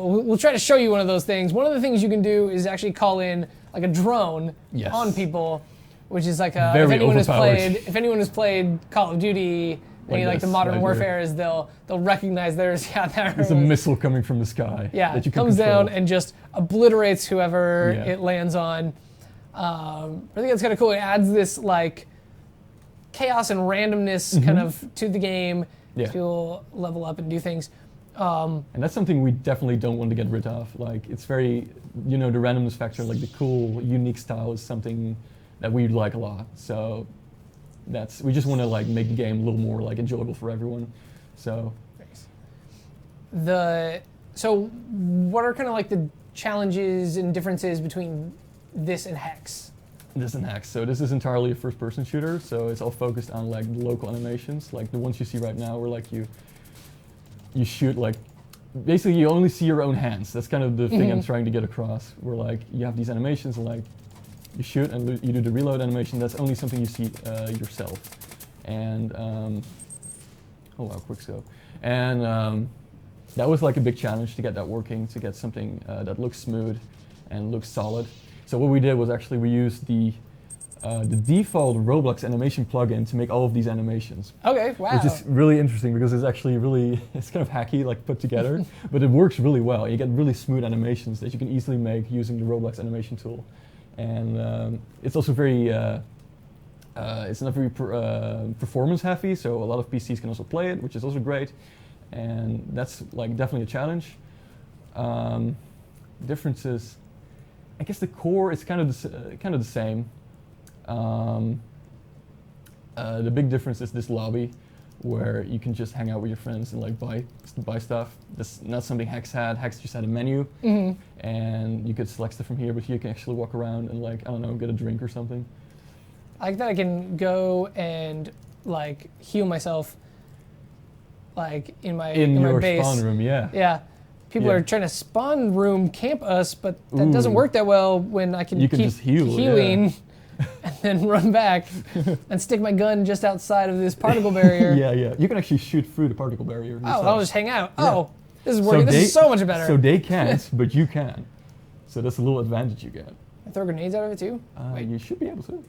we'll try to show you one of those things. One of the things you can do is actually call in like a drone Yes. on people, which is like Very if anyone has played Call of Duty, any like the this, Modern right Warfare, they'll recognize there's There's a missile coming from the sky. Yeah, that you can comes control. down and just obliterates whoever Yeah. it lands on. I think that's kind of cool. It adds this like chaos and randomness kind of to the game. Yeah. You'll level up and do things. And that's something we definitely don't want to get rid of. Like, it's very, you know, the randomness factor, like the cool, unique style is something that we like a lot. So we just want to like make the game a little more like enjoyable for everyone. So. So what are kind of like the challenges and differences between this and Hex? This and Hex. So this is entirely a first-person shooter. So it's all focused on like the local animations, like the ones you see right now, where like you shoot like, basically you only see your own hands. That's kind of the thing I'm trying to get across. Where like you have these animations and like you shoot and you do the reload animation. That's only something you see yourself. And oh wow, quick scope. And that was like a big challenge to get that working, to get something that looks smooth and looks solid. So what we did was actually we used the default Roblox animation plugin to make all of these animations. Okay, wow. Which is really interesting because it's actually it's kind of hacky, like put together, but it works really well. You get really smooth animations that you can easily make using the Roblox animation tool. And it's also very, it's not very performance heavy, so a lot of PCs can also play it, which is also great. And that's like definitely a challenge. Differences, I guess the core is kind of the same. The big difference is this lobby, where you can just hang out with your friends and like buy stuff. That's not something Hex had. Hex just had a menu, and you could select stuff from here, but here you can actually walk around and like, I don't know, get a drink or something. I like that I can go and like heal myself, like in my base. Spawn room, yeah. Yeah. People Yeah. are trying to spawn room camp us, but that doesn't work that well when I can You keep can just heal, healing and then run back and stick my gun just outside of this particle barrier. Yeah. You can actually shoot through the particle barrier yourself. Oh, I'll just hang out. Yeah. Oh, this is working. This is so much better. So they can't, but you can. So that's a little advantage you get. I throw grenades out of it too? Wait, You should be able to.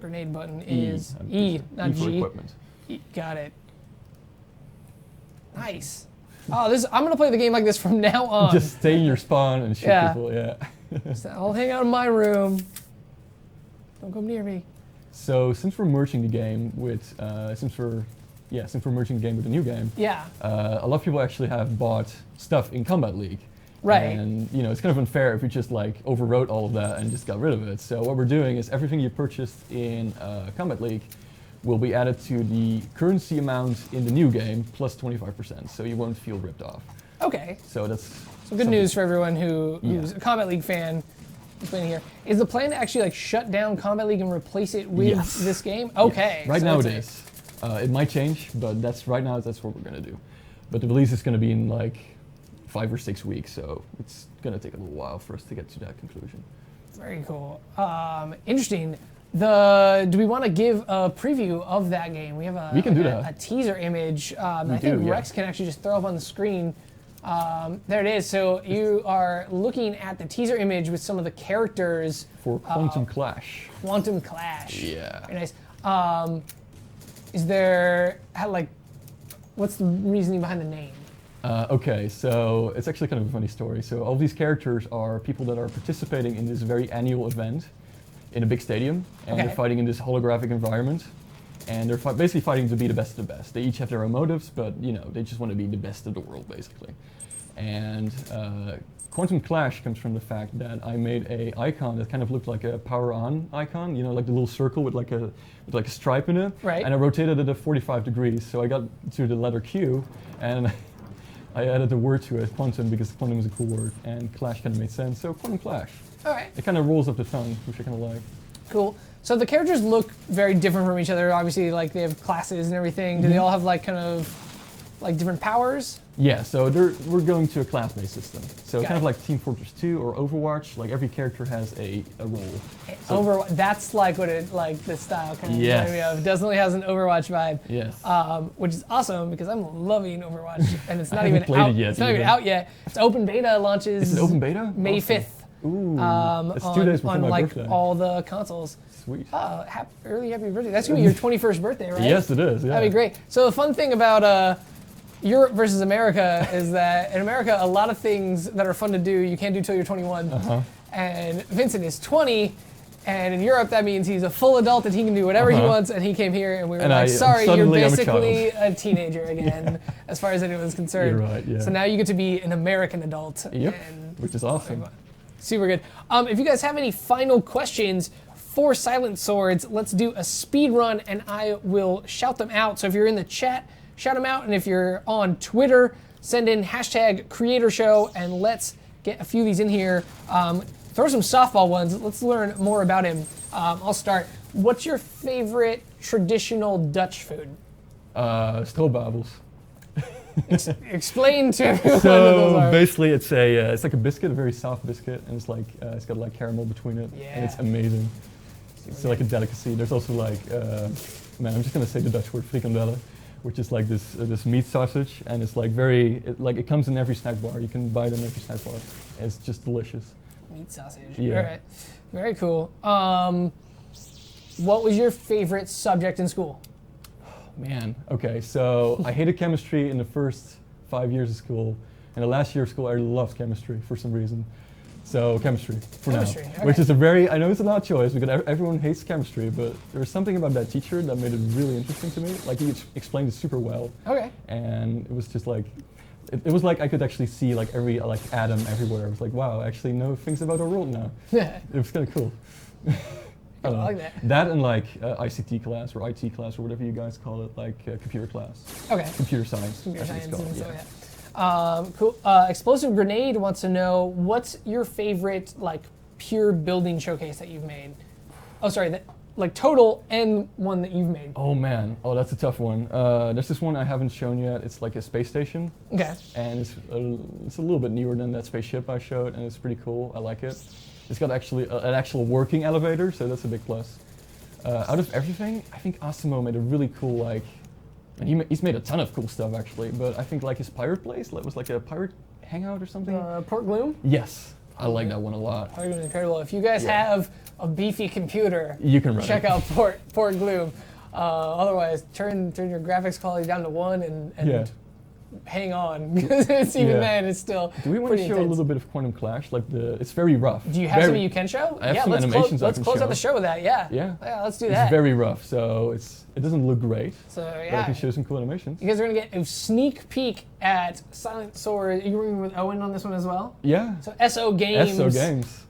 grenade button is I'm E, pretty sure. not E for G. equipment. E, got it. Nice. Oh, I'm gonna play the game like this from now on. Just stay in your spawn and shoot Yeah. people, yeah. So I'll hang out in my room. Don't come near me. So since we're merging the game with, since we're merging the game with a new game, Yeah. a lot of people actually have bought stuff in Combat League. Right. And you know, it's kind of unfair if we just like overwrote all of that and just got rid of it. So what we're doing is everything you purchased in Combat League will be added to the currency amount in the new game plus 25%, so you won't feel ripped off. Okay. So that's So good news for everyone who's a Combat League fan. Who's playing here. Is the plan to actually like shut down Combat League and replace it with this game? Okay. Right so now it's it is. It might change, but that's what we're gonna do. But the release is gonna be in like 5 or 6 weeks, so it's gonna take a little while for us to get to that conclusion. Very cool. Interesting. Do we want to give a preview of that game? We have We can do that. a teaser image. I We think do, yeah. Rex can actually just throw up on the screen There it is. So you are looking at the teaser image with some of the characters For Quantum Clash. Quantum Clash. Yeah. Very nice. Is there what's the reasoning behind the name? Okay, so it's actually kind of a funny story. So all these characters are people that are participating in this very annual event in a big stadium, and Okay. they're fighting in this holographic environment, and they're basically fighting to be the best of the best. They each have their own motives, but they just want to be the best of the world, basically. And Quantum Clash comes from the fact that I made a icon that kind of looked like a power on icon, like the little circle with like a stripe in it. Right. And I rotated it at 45 degrees, so I got to the letter Q, and I added a word to it, quantum, because quantum is a cool word, and clash kind of made sense. So Quantum Clash. All right. It kind of rolls up the tongue, which I kind of like. Cool. So the characters look very different from each other. Obviously, they have classes and everything. Do they all have different powers? Yeah, so we're going to a class-based system. So Got kind of it. like Team Fortress 2 or Overwatch, like every character has a role. So- That's what the style kind of Yes. reminded me of. It definitely has an Overwatch vibe. Yes. Which is awesome because I'm loving Overwatch, and it's not haven't even played out. it yet It's not even either. out yet. It's open beta launches. Is it open beta? May Awesome. 5th. Ooh, that's 2 on, days before on my birthday. all the consoles. Sweet. Early happy birthday. That's gonna be your 21st birthday, right? Yes, it is. Yeah. That'd be great. So the fun thing about Europe versus America is that in America, a lot of things that are fun to do you can't do till you're 21. Uh-huh. And Vincent is 20, and in Europe that means he's a full adult and he can do whatever he Uh-huh. wants. And he came here, and we were And sorry, you're suddenly I'm a basically a teenager again, as far as anyone's concerned. You're right, yeah. So now you get to be an American adult. Yep, And which is awesome. super good. If you guys have any final questions for Silent Swords, let's do a speed run, and I will shout them out. So if you're in the chat, shout them out, and if you're on Twitter, send in #CreatorShow, and let's get a few of these in here. Throw some softball ones. Let's learn more about him. I'll start. What's your favorite traditional Dutch food? Stroopwafels. Explain to everyone what those So are. basically, it's like a biscuit, a very soft biscuit, and it's got like caramel between it, and it's Yeah. amazing. It's like a delicacy. There's also I'm just gonna say the Dutch word frikandellen, which is like this meat sausage, and it's like it comes in every snack bar. You can buy it in every snack bar. It's just delicious. Meat sausage. Yeah. All right. Very cool. What was your favorite subject in school? Man, okay, so I hated chemistry in the first 5 years of school, and the last year of school I loved chemistry for some reason. So chemistry for Chemistry, now, okay. which is I know it's an odd choice because everyone hates chemistry, but there was something about that teacher that made it really interesting to me. Like he explained it super well, Okay. and it was just like, it was like I could actually see like every atom everywhere. I was like, wow, I actually know things about our world now. Yeah. It was kind of cool. I like that. That and ICT class or IT class or whatever you guys call it, computer class. Okay. Computer science. Computer I think science it's and called, so yeah. Cool. Explosive Grenade wants to know what's your favorite pure building showcase that you've made? Oh, sorry, total and one that you've made. Oh man, that's a tough one. There's this one I haven't shown yet. It's like a space station, Okay. and it's a little bit newer than that spaceship I showed, and it's pretty cool. I like it. It's got actually an actual working elevator, so that's a big plus. Out of everything, I think Asimo made a really cool and he's made a ton of cool stuff actually, but I think his pirate place was like a pirate hangout or something. Port Gloom? Yes, I like that one a lot. Port Gloom is incredible. If you guys have a beefy computer, You can run check it. out Port Gloom. Otherwise, turn your graphics quality down to 1 and Yeah. hang on, because it's even Yeah. then it's still Do we want pretty to show intense. a little bit of Quantum Clash? It's very rough. Do you have something you can show? I have yeah, some let's animations I let's can close out show. the show with that. Yeah. Yeah. Yeah, let's do It's that. very rough, so it doesn't look great. So But I yeah, can show some cool animations. you guys are gonna get a sneak peek at Silent Sword. Are you working with Owen on this one as well? Yeah. So SO Games, SO Games.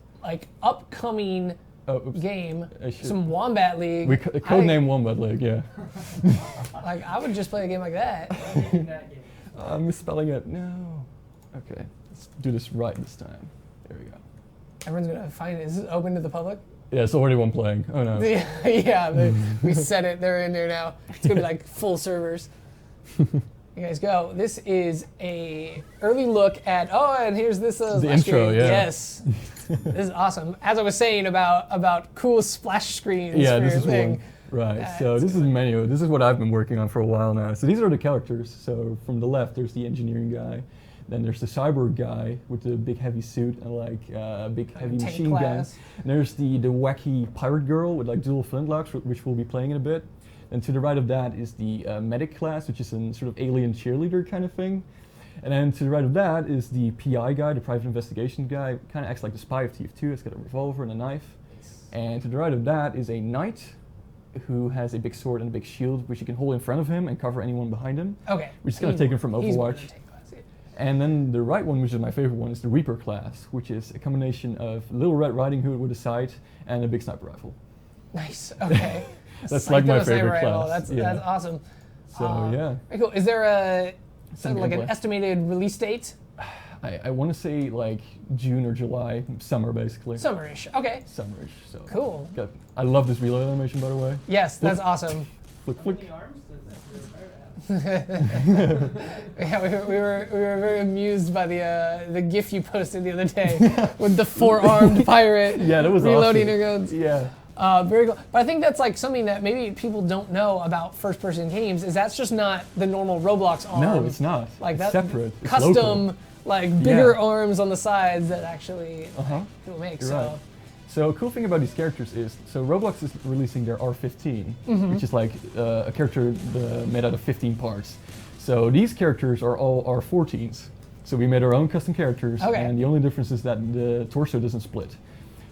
Upcoming Oh, oops. game, I should- some Wombat League. We codename Wombat League, yeah. I would just play a game like that. That game. I'm misspelling it. No. Okay, let's do this right this time. There we go. Everyone's gonna find it. Is this open to the public? Yeah, it's already one playing. Oh no. Yeah, we said it. They're in there now. It's gonna be like full servers. You guys go. This is a early look at. Oh, and here's this. The splash intro, screen. yeah. Yes, this is awesome. As I was saying about cool splash screens. Yeah, for this your is thing. one. Right, That's so this is menu. This is what I've been working on for a while now. So these are the characters. So from the left, there's the engineering guy. Then there's the cyborg guy with the big heavy suit and like big heavy tank machine gun. class. And there's the wacky pirate girl with like dual flintlocks, which we'll be playing in a bit. And to the right of that is the medic class, which is a sort of alien cheerleader kind of thing. And then to the right of that is the PI guy, the private investigation guy, kind of acts like the spy of TF2. It's got a revolver and a knife. And to the right of that is a knight who has a big sword and a big shield, which you can hold in front of him and cover anyone behind him. Okay. Which is kind of taken from He's more Overwatch. than tank class, yeah. And then the right one, which is my favorite one, is the Reaper class, which is a combination of Little Red Riding Hood with a sight and a big sniper rifle. Nice. Okay. That's like my Sniper favorite rifle. class. That's awesome. So yeah. Very cool. Is there a Some like an gameplay. estimated release date? I want to say like June or July, summer basically. Summerish. Okay. Summerish. So Cool. I love this reload animation, by the way. Yes, that's awesome. Flick, How flick. many arms does that require to have? Yeah, we were very amused by the GIF you posted the other day with the 4-armed pirate Yeah, that was reloading awesome. her guns. Yeah. Very cool. But I think that's like something that maybe people don't know about first-person games. Is that's just not the normal Roblox arm. No, it's not. Like it's that separate. It's custom, local. like bigger Yeah. arms on the sides that actually Uh-huh. people make. You're So right. So a cool thing about these characters is, so Roblox is releasing their R15, Mm-hmm. which is like a character made out of 15 parts. So these characters are all R14s. So we made our own custom characters, Okay. and the only difference is that the torso doesn't split.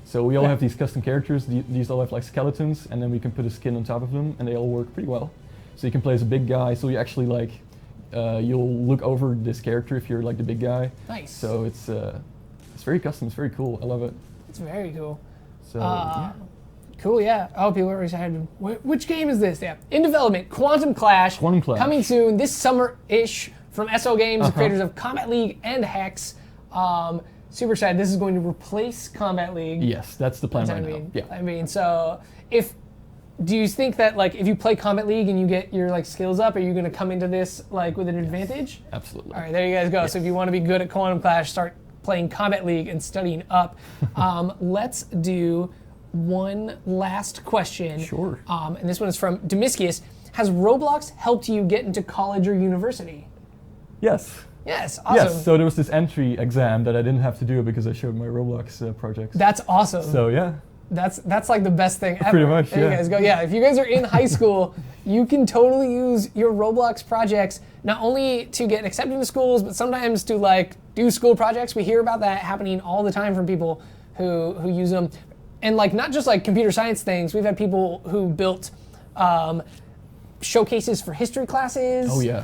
So we all Yeah. have these custom characters. These all have like skeletons, and then we can put a skin on top of them, and they all work pretty well. So you can play as a big guy. So you actually like, you'll look over this character if you're like the big guy. nice. So it's very custom. It's very cool. I love it. It's very cool. So yeah. Cool, yeah. Oh, people are excited. Which game is this? Yeah. In development, Quantum Clash. Quantum Clash. Coming soon, this summer-ish, from SO Games, the Uh-huh. creators of Combat League and Hex. Super excited. This is going to replace Combat League. Yes, that's the plan That's right what I now. mean. Yeah. I mean, so do you think that like if you play Combat League and you get your like skills up, are you going to come into this like with an advantage? Absolutely. All right, there you guys go. So if you want to be good at Quantum Clash, start playing Combat League and studying up. Let's do one last question. Sure. And this one is from Demiscius. Has Roblox helped you get into college or university? Yes. Yes, awesome. Yes. So there was this entry exam that I didn't have to do because I showed my Roblox projects. That's awesome. So yeah. That's like the best thing ever. Pretty much, There you yeah. guys go. Yeah, if you guys are in high school, you can totally use your Roblox projects not only to get accepted into schools, but sometimes to like do school projects. We hear about that happening all the time from people who use them, and like not just like computer science things. We've had people who built showcases for history classes. Oh, yeah.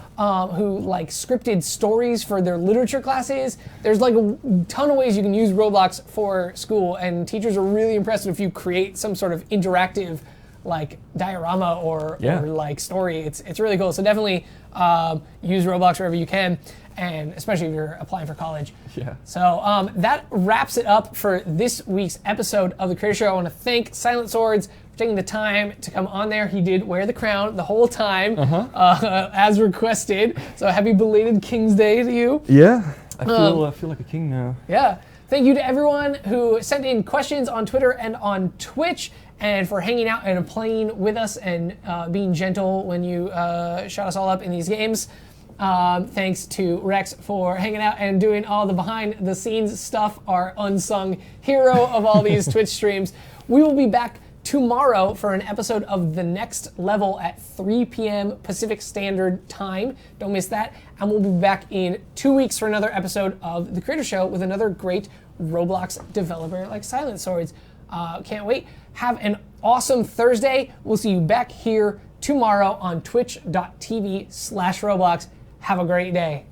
Who like scripted stories for their literature classes. There's like a ton of ways you can use Roblox for school, and teachers are really impressed if you create some sort of interactive like diorama or like story. It's really cool. So definitely use Roblox wherever you can, and especially if you're applying for college. Yeah. So that wraps it up for this week's episode of The Creator Show. I want to thank SilentSwords for taking the time to come on there. He did wear the crown the whole time, as requested. So happy belated King's Day to you. Yeah. I feel like a king now. Yeah. Thank you to everyone who sent in questions on Twitter and on Twitch, and for hanging out and playing with us and being gentle when you shot us all up in these games. Thanks to Rex for hanging out and doing all the behind-the-scenes stuff, our unsung hero of all these Twitch streams. We will be back tomorrow for an episode of The Next Level at 3 p.m. Pacific Standard Time. Don't miss that. And we'll be back in 2 weeks for another episode of The Creator Show with another great Roblox developer like SilentSwords. Can't wait. Have an awesome Thursday. We'll see you back here tomorrow on twitch.tv/Roblox. Have a great day.